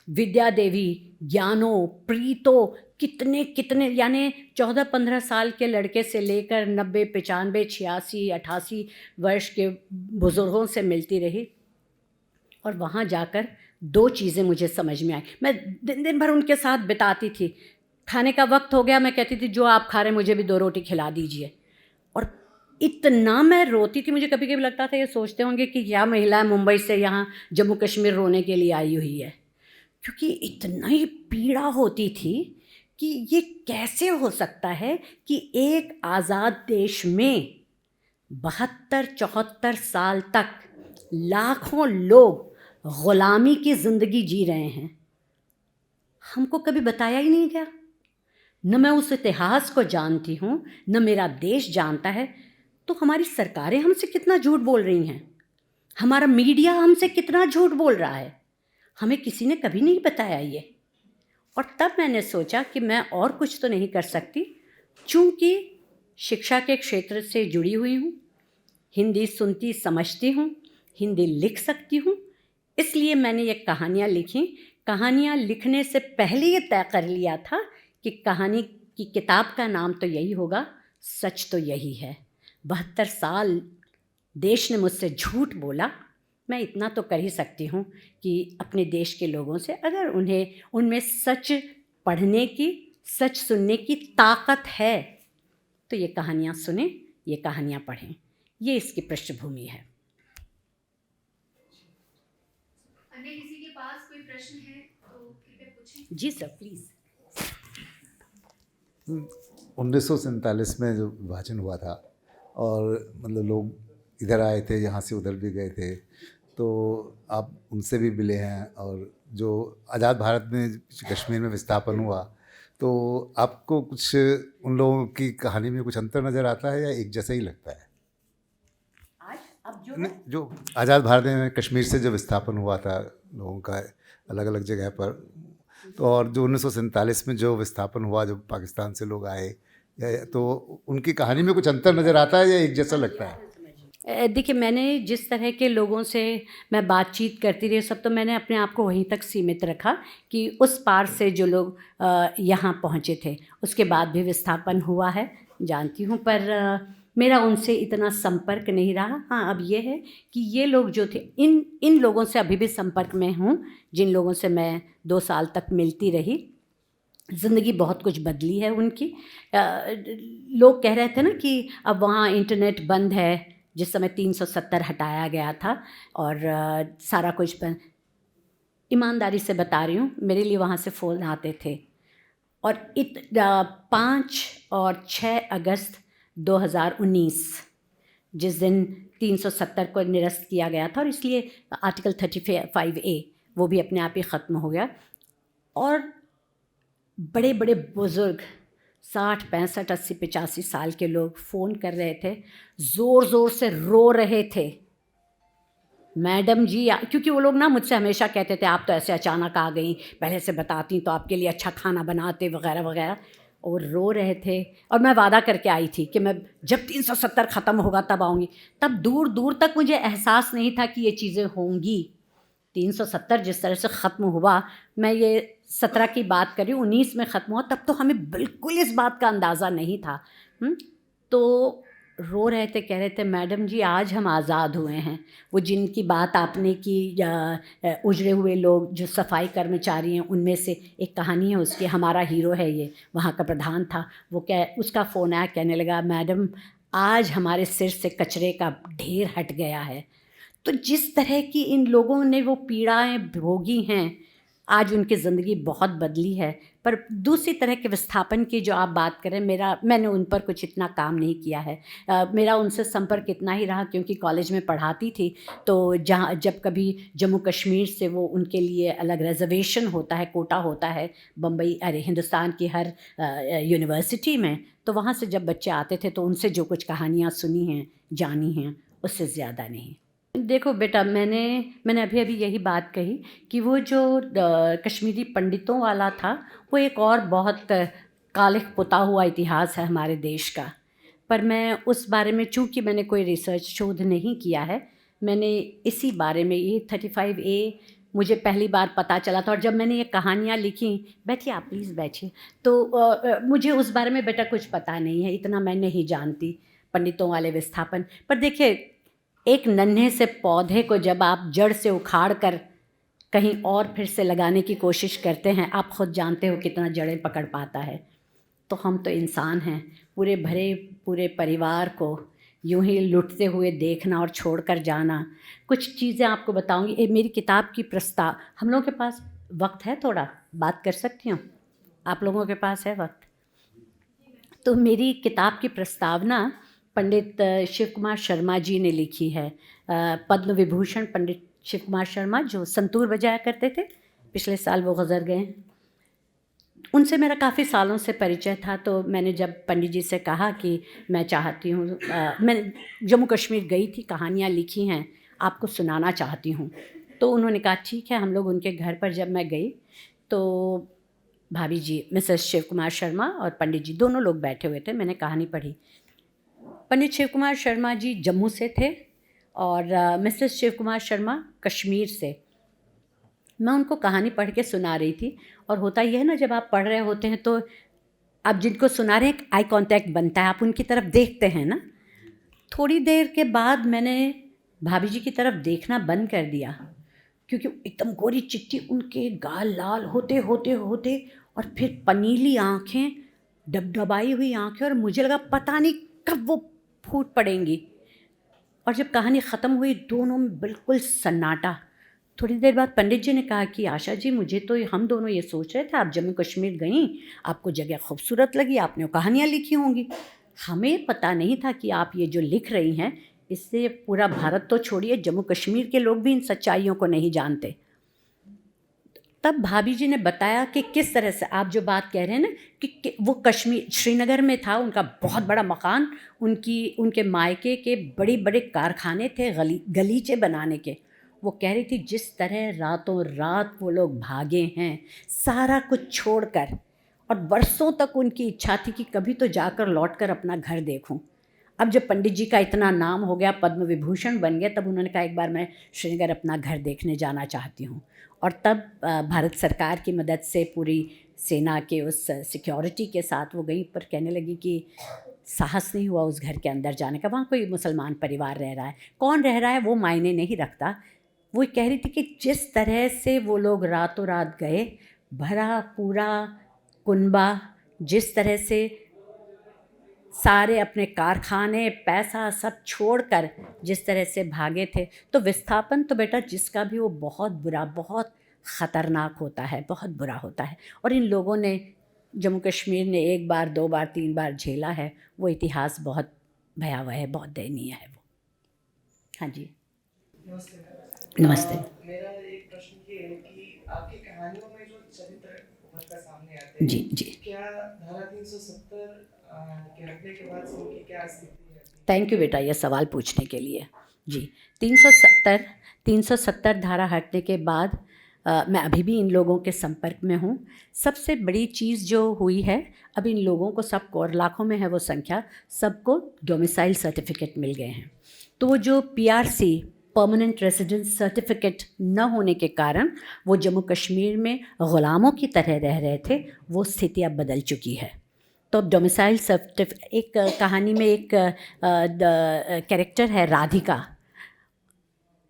विद्या देवी, ज्ञानो, प्रीतो, कितने यानी 14-15 साल के लड़के से लेकर 90, 95, 86, 88 वर्ष के बुज़ुर्गों से मिलती रही। और वहाँ जाकर 2 चीज़ें मुझे समझ में आई। मैं दिन भर उनके साथ बिताती थी। खाने का वक्त हो गया, मैं कहती थी जो आप खा रहे मुझे भी 2 रोटी खिला दीजिए। और इतना मैं रोती थी, मुझे कभी कभी लगता था ये सोचते होंगे कि क्या महिला मुंबई से यहाँ जम्मू कश्मीर रोने के लिए आई हुई है। क्योंकि इतना ही पीड़ा होती थी कि ये कैसे हो सकता है कि एक आज़ाद देश में 72-74 साल तक लाखों लोग ग़ुलामी की ज़िंदगी जी रहे हैं। हमको कभी बताया ही नहीं गया। न मैं उस इतिहास को जानती हूँ, न मेरा देश जानता है। तो हमारी सरकारें हमसे कितना झूठ बोल रही हैं, हमारा मीडिया हमसे कितना झूठ बोल रहा है, हमें किसी ने कभी नहीं बताया ये। और तब मैंने सोचा कि मैं और कुछ तो नहीं कर सकती, चूँकि शिक्षा के क्षेत्र से जुड़ी हुई हूँ, हिंदी सुनती समझती हूँ, हिंदी लिख सकती हूँ, इसलिए मैंने ये कहानियाँ लिखी। कहानियाँ लिखने से पहले ये तय कर लिया था कि कहानी की किताब का नाम तो यही होगा, सच तो यही है। 72 साल देश ने मुझसे झूठ बोला, मैं इतना तो कर ही सकती हूँ कि अपने देश के लोगों से, अगर उन्हें उनमें सच पढ़ने की, सच सुनने की ताकत है, तो ये कहानियाँ सुने, ये कहानियाँ पढ़ें। ये इसकी पृष्ठभूमि है। अन्य किसी के पास कोई प्रश्न है तो कृपया पूछें। जी सर, प्लीज़। 1947 में जो विभाजन हुआ था और मतलब लोग इधर आए थे, यहाँ से उधर भी गए थे, तो आप उनसे भी मिले हैं। और जो आज़ाद भारत में कश्मीर में विस्थापन हुआ, तो आपको कुछ उन लोगों की कहानी में कुछ अंतर नज़र आता है या एक जैसा ही लगता है? आज अब जो आज़ाद भारत में कश्मीर से जो विस्थापन हुआ था लोगों का अलग अलग जगह पर, तो और जो 1947 में जो विस्थापन हुआ, जो पाकिस्तान से लोग आए, तो उनकी कहानी में कुछ अंतर नज़र आता है या एक जैसा लगता है? देखिए, मैंने जिस तरह के लोगों से मैं बातचीत करती रही, सब तो मैंने अपने आप को वहीं तक सीमित रखा कि उस पार से जो लोग यहाँ पहुँचे थे, उसके बाद भी विस्थापन हुआ है, जानती हूँ, पर मेरा उनसे इतना संपर्क नहीं रहा। हाँ, अब ये है कि ये लोग जो थे, इन लोगों से अभी भी संपर्क में हूँ, जिन लोगों से मैं 2 साल तक मिलती रही। ज़िंदगी बहुत कुछ बदली है उनकी। लोग कह रहे थे ना कि अब वहाँ इंटरनेट बंद है, जिस समय 370 हटाया गया था और सारा कुछ बंद। ईमानदारी से बता रही हूँ, मेरे लिए वहाँ से फ़ोन आते थे। और 5 और 6 अगस्त 2019 जिस दिन 370 को निरस्त किया गया था, और इसलिए आर्टिकल 35A वो भी अपने आप ही ख़त्म हो गया। और बड़े बड़े बुज़ुर्ग 60, 65, 80, 85 साल के लोग फ़ोन कर रहे थे, ज़ोर ज़ोर से रो रहे थे, मैडम जी, क्योंकि वो लोग ना मुझसे हमेशा कहते थे आप तो ऐसे अचानक आ गई, पहले से बताती तो आपके लिए अच्छा खाना बनाते वगैरह वगैरह। और रो रहे थे। और मैं वादा करके आई थी कि मैं जब 370 ख़त्म होगा तब आऊँगी। तब दूर दूर तक मुझे एहसास नहीं था कि ये चीज़ें होंगी। 370 जिस तरह से ख़त्म हुआ, मैं ये 17 की बात कर रही हूँ, 19 में ख़त्म हुआ, तब तो हमें बिल्कुल इस बात का अंदाज़ा नहीं था। तो रो रहे थे, कह रहे थे मैडम जी आज हम आज़ाद हुए हैं। वो जिनकी बात आपने की, उजड़े हुए लोग जो सफाई कर्मचारी हैं, उनमें से एक कहानी है उसकी, हमारा हीरो है ये, वहाँ का प्रधान था। वो उसका फ़ोन आया, कहने लगा मैडम आज हमारे सिर से कचरे का ढेर हट गया है। तो जिस तरह की इन लोगों ने वो पीड़ाएं भोगी हैं, आज उनकी ज़िंदगी बहुत बदली है। पर दूसरी तरह के विस्थापन की जो आप बात करें, मैंने उन पर कुछ इतना काम नहीं किया है। मेरा उनसे संपर्क इतना ही रहा क्योंकि कॉलेज में पढ़ाती थी, तो जब कभी जम्मू कश्मीर से वो उनके लिए अलग रिजर्वेशन होता है, कोटा होता है बम्बई, हिंदुस्तान की हर यूनिवर्सिटी में, तो वहाँ से जब बच्चे आते थे तो उनसे जो कुछ कहानियाँ सुनी हैं, जानी हैं, उससे ज़्यादा नहीं। देखो बेटा, मैंने अभी यही बात कही कि वो जो कश्मीरी पंडितों वाला था, वो एक और बहुत कालिख पुता हुआ इतिहास है हमारे देश का। पर मैं उस बारे में, चूँकि मैंने कोई रिसर्च शोध नहीं किया है, मैंने इसी बारे में, ये 35A मुझे पहली बार पता चला था। और जब मैंने ये कहानियाँ लिखी, बैठिए आप प्लीज़ बैठिए, तो मुझे उस बारे में बेटा कुछ पता नहीं है, इतना मैं नहीं जानती पंडितों वाले विस्थापन। पर देखिए, एक नन्हे से पौधे को जब आप जड़ से उखाड़ कर कहीं और फिर से लगाने की कोशिश करते हैं, आप खुद जानते हो कितना जड़ें पकड़ पाता है। तो हम तो इंसान हैं, पूरे परिवार को यूं ही लुटते हुए देखना और छोड़कर जाना। कुछ चीज़ें आपको बताऊंगी। मेरी किताब की प्रस्ताव, हम लोगों के पास वक्त है, थोड़ा बात कर सकती हूँ? आप लोगों के पास है वक्त? तो मेरी किताब की प्रस्तावना पंडित शिव कुमार शर्मा जी ने लिखी है। पद्म विभूषण पंडित शिव कुमार शर्मा, जो संतूर बजाया करते थे, पिछले साल वो गुजर गए हैं। उनसे मेरा काफ़ी सालों से परिचय था, तो मैंने जब पंडित जी से कहा कि मैं चाहती हूँ, मैं जम्मू कश्मीर गई थी, कहानियाँ लिखी हैं, आपको सुनाना चाहती हूँ। तो उन्होंने कहा ठीक है। हम लोग उनके घर पर जब मैं गई तो भाभी जी मिसेस शिव कुमार शर्मा और पंडित जी दोनों लोग बैठे हुए थे। मैंने कहानी पढ़ी। पंडित शिव कुमार शर्मा जी जम्मू से थे और मिसेस शिव कुमार शर्मा कश्मीर से। मैं उनको कहानी पढ़ के सुना रही थी, और होता यह है ना, जब आप पढ़ रहे होते हैं तो आप जिनको सुना रहे हैं आई कांटेक्ट बनता है, आप उनकी तरफ देखते हैं ना। थोड़ी देर के बाद मैंने भाभी जी की तरफ देखना बंद कर दिया, क्योंकि एकदम गोरी चिट्टी, उनके गाल लाल होते होते होते और फिर पनीली आँखें, डबडबाई हुई आँखें, और मुझे लगा पता नहीं कब वो फूट पड़ेंगी। और जब कहानी ख़त्म हुई, दोनों में बिल्कुल सन्नाटा। थोड़ी देर बाद पंडित जी ने कहा कि आशा जी, मुझे तो हम दोनों ये सोच रहे थे आप जम्मू कश्मीर गईं, आपको जगह खूबसूरत लगी, आपने वो कहानियाँ लिखी होंगी। हमें पता नहीं था कि आप ये जो लिख रही हैं, इससे पूरा भारत तो छोड़िए, जम्मू कश्मीर के लोग भी इन सच्चाइयों को नहीं जानते। तब भाभी जी ने बताया कि किस तरह से आप जो बात कह रहे हैं ना, कि वो कश्मीर श्रीनगर में था, उनका बहुत बड़ा मकान, उनके मायके के बड़े बड़े कारखाने थे गलीचे बनाने के। वो कह रही थी जिस तरह रातों रात वो लोग भागे हैं सारा कुछ छोड़कर, और बरसों तक उनकी इच्छा थी कि कभी तो जाकर लौटकर अपना घर देखूं। अब जब पंडित जी का इतना नाम हो गया, पद्म विभूषण बन गया, तब उन्होंने कहा एक बार मैं श्रीनगर अपना घर देखने जाना चाहती हूँ। और तब भारत सरकार की मदद से पूरी सेना के उस सिक्योरिटी के साथ वो गई, पर कहने लगी कि साहस नहीं हुआ उस घर के अंदर जाने का। वहाँ कोई मुसलमान परिवार रह रहा है, कौन रह रहा है वो मायने नहीं रखता। वो कह रही थी कि जिस तरह से वो लोग रातों रात गए, भरा पूरा कुनबा, जिस तरह से सारे अपने कारखाने पैसा सब छोड़कर जिस तरह से भागे थे, तो विस्थापन तो बेटा जिसका भी, वो बहुत बुरा, बहुत ख़तरनाक होता है, बहुत बुरा होता है। और इन लोगों ने, जम्मू कश्मीर ने एक बार, दो बार, तीन बार झेला है। वो इतिहास बहुत भयावह है, बहुत दयनीय है वो। हाँ जी, नमस्ते। मेरा एक प्रश्न ये है कि आपकी कहानियों में जो चरित्र उभर कर सामने आते हैं, जी जी, क्या धारा 370 के हटने के बाद से उनकी क्या स्थिति है? थैंक यू बेटा ये सवाल पूछने के लिए। जी, 370 धारा हटने के बाद मैं अभी भी इन लोगों के संपर्क में हूँ। सबसे बड़ी चीज़ जो हुई है, अब इन लोगों को सबको, और लाखों में है वो संख्या, सबको डोमिसाइल सर्टिफिकेट मिल गए हैं। तो वो जो PRC परमानेंट रेजिडेंस सर्टिफिकेट न होने के कारण वो जम्मू कश्मीर में ग़ुलामों की तरह रह रहे थे, वो स्थिति अब बदल चुकी है। तो अब डोमिसाइल सर्टिफिकेट, एक कहानी में एक कैरेक्टर है राधिका।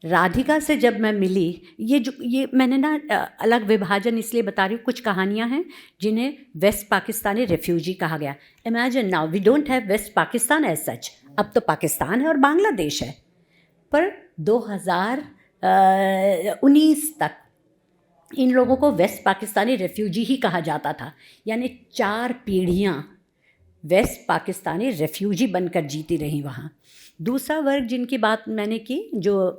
राधिका से जब मैं मिली, ये मैंने ना अलग विभाजन इसलिए बता रही हूँ, कुछ कहानियाँ हैं जिन्हें वेस्ट पाकिस्तानी रेफ्यूजी कहा गया। Imagine now, we don't have West Pakistan as such. अब तो पाकिस्तान है और बांग्लादेश है, पर 2019 तक इन लोगों को वेस्ट पाकिस्तानी रेफ्यूजी ही कहा जाता था। यानी 4 पीढ़ियाँ वेस्ट पाकिस्तानी रेफ्यूजी बनकर जीती रही वहाँ। दूसरा वर्ग जिनकी बात मैंने की, जो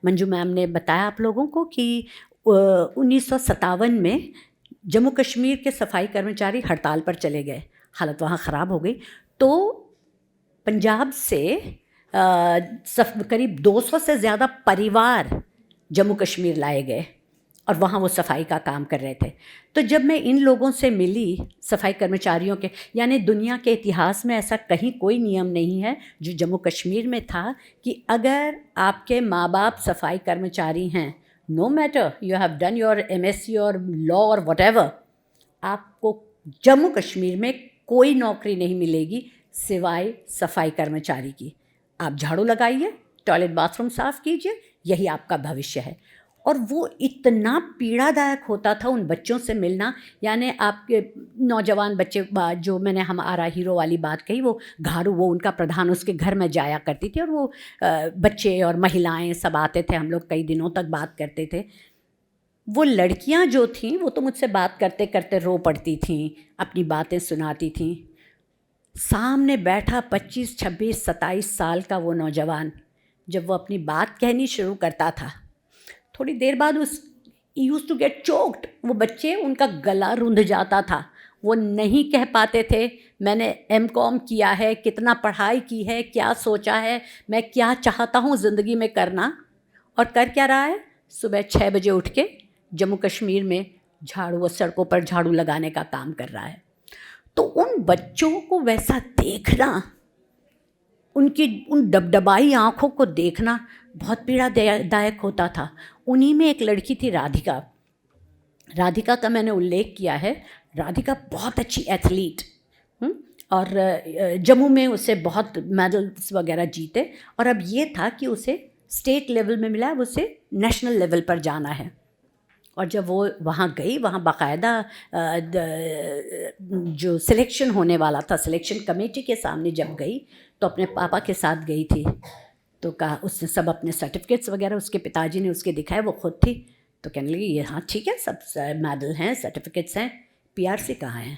मंजू मैम ने बताया आप लोगों को कि 1957 में जम्मू कश्मीर के सफाई कर्मचारी हड़ताल पर चले गए, हालत वहाँ ख़राब हो गई। तो पंजाब से करीब 200 से ज़्यादा परिवार जम्मू कश्मीर लाए गए और वहाँ वो सफाई का काम कर रहे थे। तो जब मैं इन लोगों से मिली, सफाई कर्मचारियों के, यानी दुनिया के इतिहास में ऐसा कहीं कोई नियम नहीं है जो जम्मू कश्मीर में था कि अगर आपके माँ बाप सफाई कर्मचारी हैं, no matter you have done your MSc और लॉ और व्हाटएवर, आपको जम्मू कश्मीर में कोई नौकरी नहीं मिलेगी सिवाय सफाई कर्मचारी की। आप झाड़ू लगाइए, टॉयलेट बाथरूम साफ़ कीजिए, यही आपका भविष्य है। और वो इतना पीड़ादायक होता था उन बच्चों से मिलना। यानी आपके नौजवान बच्चे, जो मैंने हमारा हीरो वाली बात कही, वो घारू, वो उनका प्रधान, उसके घर में जाया करती थी, और वो बच्चे और महिलाएं सब आते थे, हम लोग कई दिनों तक बात करते थे। वो लड़कियां जो थीं वो तो मुझसे बात करते करते रो पड़ती थीं, अपनी बातें सुनाती थीं। सामने बैठा 25, 26, 27 साल का वो नौजवान जब वो अपनी बात कहनी शुरू करता था, थोड़ी देर बाद उस यूज़ टू गेट चोक्ड, वो बच्चे उनका गला रुंध जाता था, वो नहीं कह पाते थे मैंने एमकॉम किया है, कितना पढ़ाई की है, क्या सोचा है, मैं क्या चाहता हूँ ज़िंदगी में करना, और कर क्या रहा है। सुबह 6 बजे उठ के जम्मू कश्मीर में झाड़ू, सड़कों पर झाड़ू लगाने का काम कर रहा है। तो उन बच्चों को वैसा देखना, उनकी उन डबडबाई आँखों को देखना बहुत पीड़ादायक होता था। उन्हीं में एक लड़की थी राधिका। राधिका का मैंने उल्लेख किया है। राधिका बहुत अच्छी एथलीट, और जम्मू में उसे बहुत मेडल्स वगैरह जीते, और अब ये था कि उसे स्टेट लेवल में मिला, उसे नेशनल लेवल पर जाना है। और जब वो वहाँ गई, वहाँ बाकायदा जो सिलेक्शन होने वाला था, सिलेक्शन कमेटी के सामने जब गई तो अपने पापा के साथ गई थी। तो कहा, उसने सब अपने सर्टिफिकेट्स वगैरह उसके पिताजी ने उसके दिखाए, वो खुद थी। तो कहने लगी ये हाँ ठीक है, सब मेडल हैं, सर्टिफिकेट्स हैं, पीआरसी कहाँ है।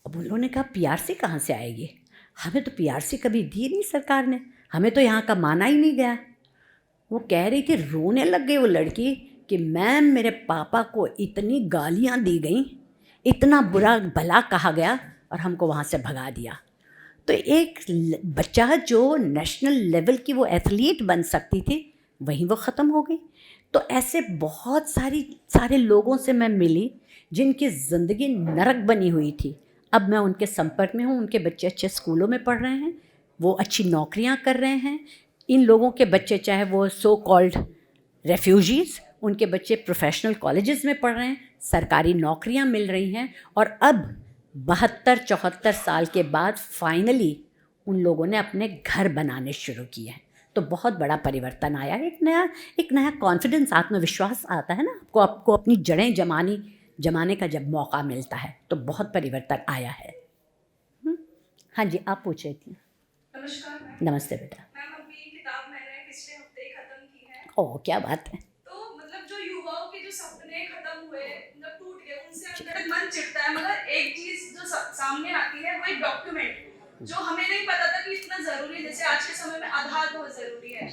अब उन्होंने कहा पीआरसी कहाँ से आएगी, हमें तो पीआरसी कभी दी नहीं सरकार ने, हमें तो यहाँ का माना ही नहीं गया। वो कह रही थी, रोने लग गई वो लड़की कि मैम मेरे पापा को इतनी गालियाँ दी गई, इतना बुरा भला कहा गया और हमको वहाँ से भगा दिया। तो एक बच्चा जो नेशनल लेवल की वो एथलीट बन सकती थी, वहीं वो ख़त्म हो गई। तो ऐसे बहुत सारे लोगों से मैं मिली जिनकी ज़िंदगी नरक बनी हुई थी। अब मैं उनके संपर्क में हूँ, उनके बच्चे अच्छे स्कूलों में पढ़ रहे हैं, वो अच्छी नौकरियाँ कर रहे हैं। इन लोगों के बच्चे, चाहे वो सो कॉल्ड रेफ्यूजीज़, उनके बच्चे प्रोफेशनल कॉलेजेस में पढ़ रहे हैं, सरकारी नौकरियाँ मिल रही हैं। और अब 72-74 साल के बाद फाइनली उन लोगों ने अपने घर बनाने शुरू किए हैं। तो बहुत बड़ा परिवर्तन आया, एक नया कॉन्फिडेंस, आत्मविश्वास आता है ना आपको अपनी जड़ें जमाने का जब मौका मिलता है, तो बहुत परिवर्तन आया है। हाँ जी, आप पूछ रही थी। नमस्कार मैम। नमस्ते बेटा। मैम अपनी किताब मैंने पिछले हफ्ते ही खत्म की है। ओह क्या बात है। तो मतलब जो युवाओं के जो सपने खत्म हुए, मतलब टूट गए, उनसे अंदर मन चिढ़ता है। मगर एक चीज जो सामने आती है वो एक डॉक्यूमेंट, जो हमें नहीं पता था कि इतना जरूरी है। जैसे आज के समय में आधार बहुत जरूरी है।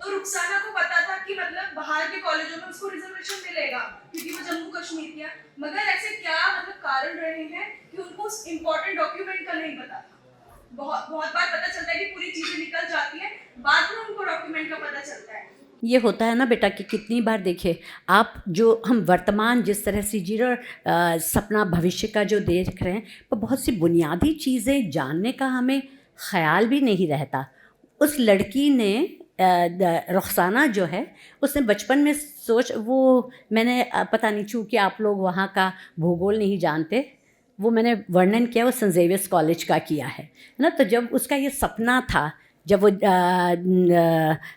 तो रुखसाना को पता था कि मतलब बाहर के कॉलेजों में उसको रिजर्वेशन मिलेगा क्योंकि वो जम्मू कश्मीर की है। मगर ऐसे क्या मतलब कारण रहे हैं कि उनको उस इम्पोर्टेंट डॉक्यूमेंट का नहीं पता था। बहुत बार पता चलता है कि पूरी चीजें निकल जाती हैं, बाद में उनको डॉक्यूमेंट का पता चलता है। ये होता है ना बेटा कि कितनी बार देखिए आप, जो हम वर्तमान जिस तरह से जी रहे, सपना भविष्य का जो देख रहे हैं, पर बहुत सी बुनियादी चीज़ें जानने का हमें ख्याल भी नहीं रहता। उस लड़की ने, रुखसाना जो है, उसने बचपन में वो मैंने पता नहीं, चूँकि आप लोग वहाँ का भूगोल नहीं जानते, वो मैंने वर्णन किया, वो सेंट ज़ेवियर्स कॉलेज का किया है ना। तो जब उसका ये सपना था, जब वो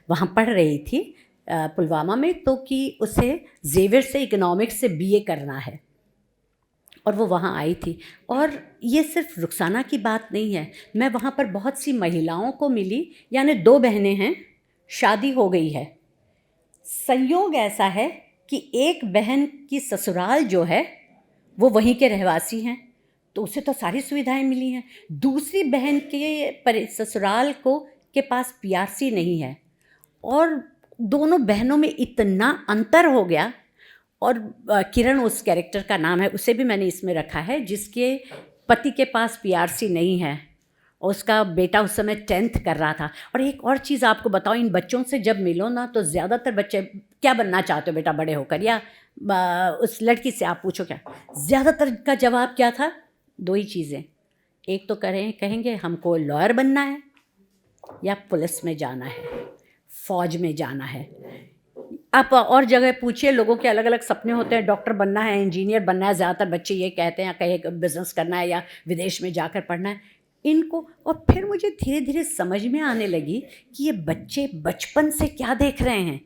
वहाँ पढ़ रही थी पुलवामा में, तो कि उसे ज़ेवियर से इकोनॉमिक्स से बीए करना है, और वो वहाँ आई थी। और ये सिर्फ रुखसाना की बात नहीं है, मैं वहाँ पर बहुत सी महिलाओं को मिली, यानी 2 बहनें हैं, शादी हो गई है। संयोग ऐसा है कि एक बहन की ससुराल जो है वो वहीं के रहवासी हैं, तो उसे तो सारी सुविधाएं मिली हैं। दूसरी बहन के ससुराल के पास पीआरसी नहीं है, और दोनों बहनों में इतना अंतर हो गया। और किरण उस कैरेक्टर का नाम है, उसे भी मैंने इसमें रखा है, जिसके पति के पास पीआरसी नहीं है, और उसका बेटा उस समय 10th कर रहा था। और एक और चीज़ आपको बताओ, इन बच्चों से जब मिलो ना, तो ज़्यादातर बच्चे क्या बनना चाहते हो बेटा बड़े होकर, या उस लड़की से आप पूछो क्या, ज़्यादातर का जवाब क्या था, 2 ही चीज़ें। एक तो कहेंगे हमको लॉयर बनना है, या पुलिस में जाना है, फ़ौज में जाना है। आप और जगह पूछिए, लोगों के अलग अलग सपने होते हैं, डॉक्टर बनना है, इंजीनियर बनना है, ज़्यादातर बच्चे ये कहते हैं, कहीं बिज़नेस करना है या विदेश में जाकर पढ़ना है इनको। और फिर मुझे धीरे धीरे समझ में आने लगी कि ये बच्चे बचपन से क्या देख रहे हैं,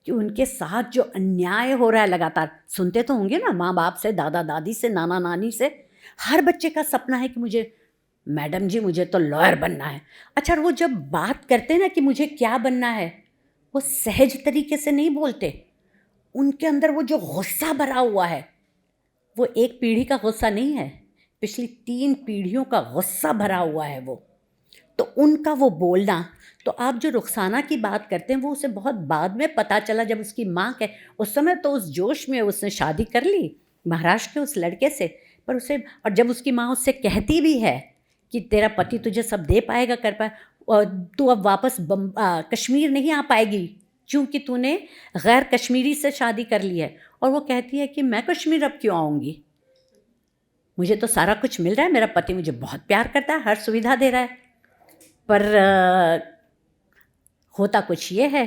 कि उनके साथ जो अन्याय हो रहा है लगातार, सुनते तो होंगे ना माँ बाप से, दादा दादी से, नाना नानी से। हर बच्चे का सपना है कि मुझे, मैडम जी मुझे तो लॉयर बनना है। अच्छा, वो जब बात करते हैं ना कि मुझे क्या बनना है, वो सहज तरीके से नहीं बोलते, उनके अंदर वो जो गुस्सा भरा हुआ है, वो एक पीढ़ी का गुस्सा नहीं है, पिछली 3 पीढ़ियों का गुस्सा भरा हुआ है वो। तो उनका वो बोलना, तो आप जो रुखसाना की बात करते हैं वो उसे बहुत बाद में पता चला, जब उसकी माँ के, उस समय तो उस जोश में उसने शादी कर ली महाराष्ट्र के उस लड़के से, पर उसे, और जब उसकी माँ उससे कहती भी है कि तेरा पति तुझे सब दे पाएगा, कर पाए, और तू अब वापस कश्मीर नहीं आ पाएगी क्योंकि तूने गैर कश्मीरी से शादी कर ली है, और वो कहती है कि मैं कश्मीर अब क्यों आऊँगी, मुझे तो सारा कुछ मिल रहा है, मेरा पति मुझे बहुत प्यार करता है, हर सुविधा दे रहा है। पर होता कुछ ये है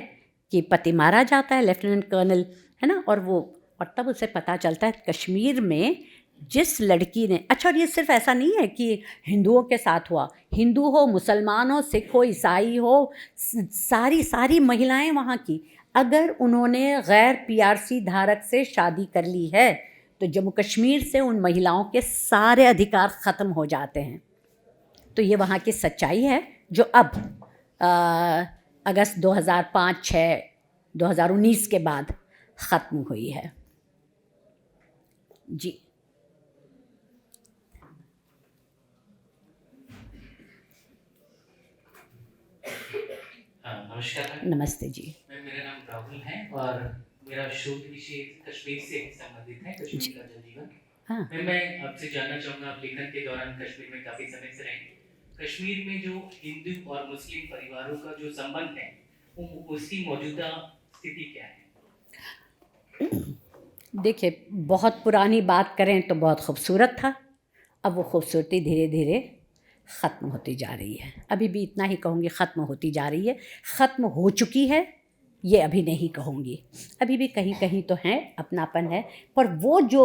कि पति मारा जाता है, लेफ्टिनेंट कर्नल, है ना, और तब उसे पता चलता है कश्मीर में जिस लड़की ने, अच्छा, और ये सिर्फ ऐसा नहीं है कि हिंदुओं के साथ हुआ, हिंदू हो, मुसलमान हो, सिख हो, ईसाई हो, सारी महिलाएं वहाँ की, अगर उन्होंने गैर पीआरसी धारक से शादी कर ली है तो जम्मू कश्मीर से उन महिलाओं के सारे अधिकार ख़त्म हो जाते हैं। तो ये वहाँ की सच्चाई है जो अब अगस्त 2005-06 2019 के बाद ख़त्म हुई है। जी नमस्कार। नमस्ते जी। मेरा नाम राहुल है और मेरा शोध विषय कश्मीर से संबंधित है, कश्मीर का जनजीवन। हाँ, मैं आपसे जानना चाहूँगा, आप लेखन के दौरान कश्मीर में काफ़ी समय से रहे, कश्मीर में जो हिंदू और मुस्लिम परिवारों का जो संबंध है उसकी मौजूदा स्थिति क्या है? देखिए, बहुत पुरानी बात करें तो बहुत खूबसूरत था, अब वो खूबसूरती धीरे धीरे ख़त्म होती जा रही है। अभी भी इतना ही कहूँगी, ख़त्म होती जा रही है, ख़त्म हो चुकी है ये अभी नहीं कहूँगी, अभी भी कहीं कहीं तो हैं, अपनापन है, पर वो जो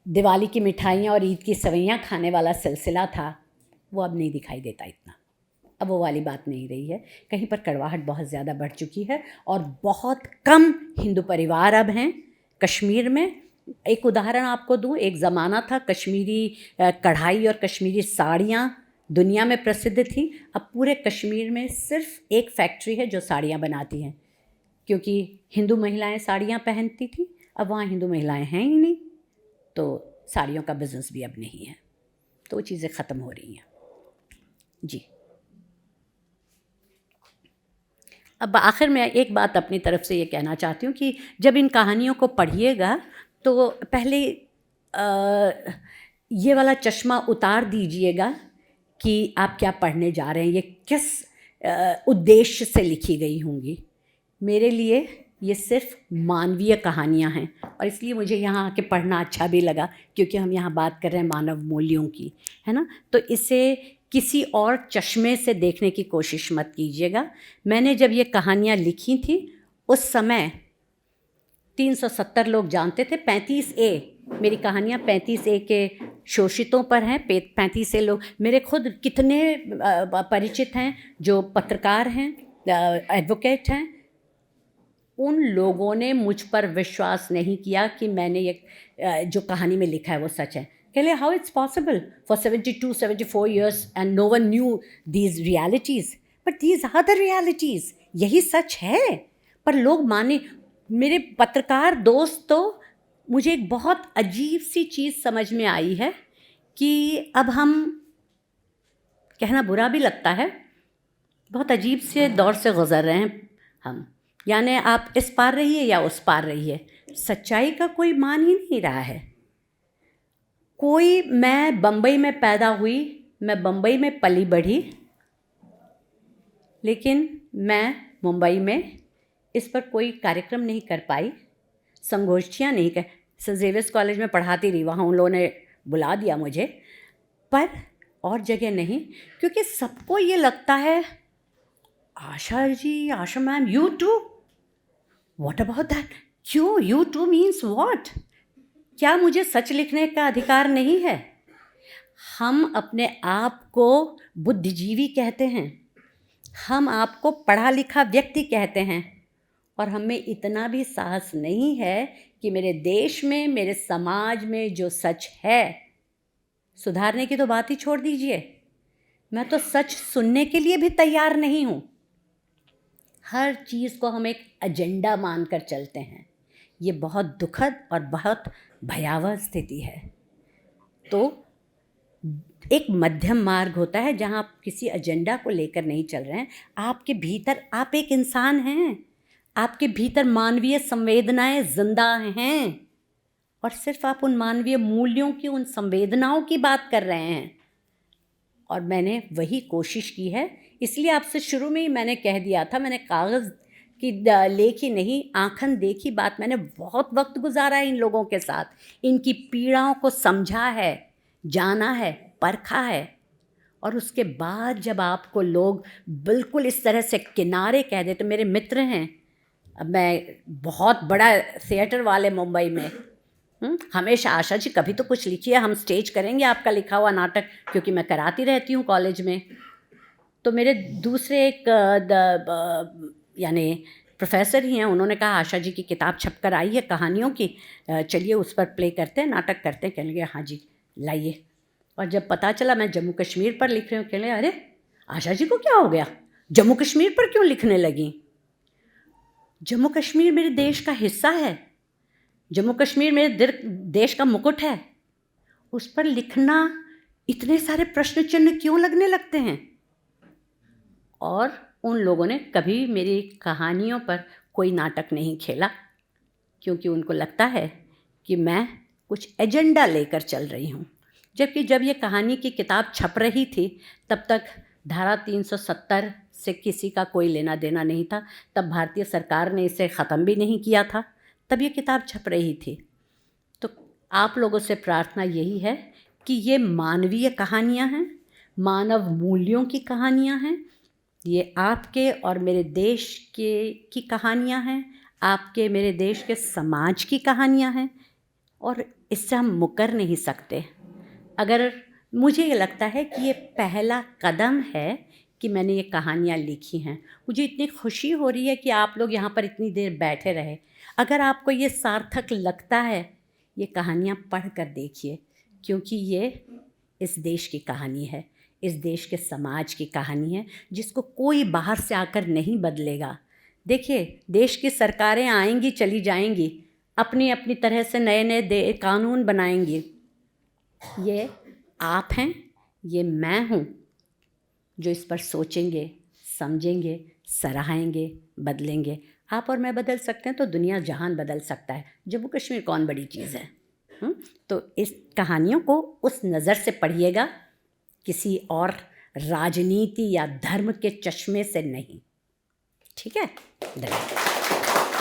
दिवाली की मिठाइयाँ और ईद की सवैयाँ खाने वाला सिलसिला था वो अब नहीं दिखाई देता इतना, अब वो वाली बात नहीं रही है। कहीं पर कड़वाहट बहुत ज़्यादा बढ़ चुकी है और बहुत कम हिंदू परिवार अब हैं कश्मीर में। एक उदाहरण आपको दूं, एक ज़माना था कश्मीरी कढ़ाई और कश्मीरी साड़ियाँ दुनिया में प्रसिद्ध थी, अब पूरे कश्मीर में सिर्फ एक फैक्ट्री है जो साड़ियाँ बनाती हैं, क्योंकि हिंदू महिलाएं साड़ियाँ पहनती थी, अब वहाँ हिंदू महिलाएं हैं ही नहीं, तो साड़ियों का बिज़नेस भी अब नहीं है, तो वो चीज़ें ख़त्म हो रही हैं। जी, अब आखिर में एक बात अपनी तरफ से ये कहना चाहती हूँ कि जब इन कहानियों को पढ़िएगा तो पहले ये वाला चश्मा उतार दीजिएगा कि आप क्या पढ़ने जा रहे हैं, ये किस उद्देश्य से लिखी गई होंगी। मेरे लिए ये सिर्फ मानवीय कहानियाँ हैं और इसलिए मुझे यहाँ आके पढ़ना अच्छा भी लगा, क्योंकि हम यहाँ बात कर रहे हैं मानव मूल्यों की, है ना, तो इसे किसी और चश्मे से देखने की कोशिश मत कीजिएगा। मैंने जब ये कहानियाँ लिखी थी उस समय 370 लोग जानते थे, 35A मेरी कहानियाँ 35A के शोषितों पर हैं, 35A लोग मेरे खुद कितने परिचित हैं जो पत्रकार हैं, एडवोकेट हैं, उन लोगों ने मुझ पर विश्वास नहीं किया कि मैंने ये जो कहानी में लिखा है वो सच है। कहले how it's possible for 72-74 years and no one knew these realities, but these are the realities, यही सच है, पर लोग माने। मेरे पत्रकार दोस्त, तो मुझे एक बहुत अजीब सी चीज़ समझ में आई है कि अब हम, कहना बुरा भी लगता है, बहुत अजीब से दौर से गुज़र रहे हैं हम, यानी आप इस पार रहिए या उस पार रहिए, सच्चाई का कोई मान ही नहीं रहा है कोई। मैं बम्बई में पैदा हुई, मैं बम्बई में पली बढ़ी, लेकिन मैं मुंबई में इस पर कोई कार्यक्रम नहीं कर पाई, संगोष्ठियाँ नहीं कर, सेंट ज़ेवियर्स कॉलेज में पढ़ाती रही, वहाँ उन लोगों ने बुला दिया मुझे, पर और जगह नहीं, क्योंकि सबको ये लगता है Asha ji, Asha ma'am, you too, what about that, क्यों यू टू मीन्स व्हाट, क्या मुझे सच लिखने का अधिकार नहीं है? हम अपने आप को बुद्धिजीवी कहते हैं, हम आपको पढ़ा लिखा व्यक्ति कहते हैं, और हमें इतना भी साहस नहीं है कि मेरे देश में, मेरे समाज में जो सच है, सुधारने की तो बात ही छोड़ दीजिए, मैं तो सच सुनने के लिए भी तैयार नहीं हूँ। हर चीज़ को हम एक एजेंडा मानकर चलते हैं। ये बहुत दुखद और बहुत भयावह स्थिति है। तो एक मध्यम मार्ग होता है जहाँ आप किसी एजेंडा को लेकर नहीं चल रहे हैं। आपके भीतर आप एक इंसान हैं, आपके भीतर मानवीय संवेदनाएं जिंदा हैं, और सिर्फ आप उन मानवीय मूल्यों की, उन संवेदनाओं की बात कर रहे हैं। और मैंने वही कोशिश की है, इसलिए आपसे शुरू में ही मैंने कह दिया था, मैंने कागज़ की लेखी नहीं, आंखन देखी बात। मैंने बहुत वक्त गुजारा है इन लोगों के साथ, इनकी पीड़ाओं को समझा है, जाना है, परखा है। और उसके बाद जब आपको लोग बिल्कुल इस तरह से किनारे कह देते, मेरे मित्र हैं, अब मैं बहुत बड़ा थिएटर वाले मुंबई में, हमेशा आशा जी कभी तो कुछ लिखिए, हम स्टेज करेंगे आपका लिखा हुआ नाटक, क्योंकि मैं कराती रहती हूँ कॉलेज में। तो मेरे दूसरे एक यानी प्रोफेसर ही हैं, उन्होंने कहा आशा जी की किताब छप कर आई है कहानियों की, चलिए उस पर प्ले करते हैं, नाटक करते हैं। कहने लगे हाँ जी लाइए। और जब पता चला मैं जम्मू कश्मीर पर लिख रही हूँ, कहने अरे आशा जी को क्या हो गया, जम्मू कश्मीर पर क्यों लिखने लगी? जम्मू कश्मीर मेरे देश का हिस्सा है, जम्मू कश्मीर मेरे देश का मुकुट है, उस पर लिखना इतने सारे प्रश्न चिन्ह क्यों लगने लगते हैं? और उन लोगों ने कभी मेरी कहानियों पर कोई नाटक नहीं खेला, क्योंकि उनको लगता है कि मैं कुछ एजेंडा लेकर चल रही हूँ। जबकि जब ये कहानी की किताब छप रही थी तब तक धारा 370 से किसी का कोई लेना देना नहीं था, तब भारतीय सरकार ने इसे ख़त्म भी नहीं किया था, तब ये किताब छप रही थी। तो आप लोगों से प्रार्थना यही है कि ये मानवीय कहानियाँ हैं, मानव मूल्यों की कहानियाँ हैं, ये आपके और मेरे देश की कहानियाँ हैं, आपके मेरे देश के समाज की कहानियाँ हैं, और इससे हम मुकर नहीं सकते। अगर मुझे ये लगता है कि ये पहला कदम है कि मैंने ये कहानियाँ लिखी हैं। मुझे इतनी खुशी हो रही है कि आप लोग यहाँ पर इतनी देर बैठे रहे। अगर आपको ये सार्थक लगता है, ये कहानियाँ पढ़ कर देखिए, क्योंकि ये इस देश की कहानी है, इस देश के समाज की कहानी है, जिसको कोई बाहर से आकर नहीं बदलेगा। देखिए, देश की सरकारें आएंगी चली जाएंगी, अपनी अपनी तरह से नए नए कानून बनाएंगी। ये आप हैं, ये मैं हूँ, जो इस पर सोचेंगे, समझेंगे, सराहेंगे, बदलेंगे। आप और मैं बदल सकते हैं तो दुनिया जहान बदल सकता है। जम्मू कश्मीर कौन बड़ी चीज़ है? तो इस कहानियों को उस नज़र से पढ़िएगा, किसी और राजनीति या धर्म के चश्मे से नहीं। ठीक है? धन्यवाद।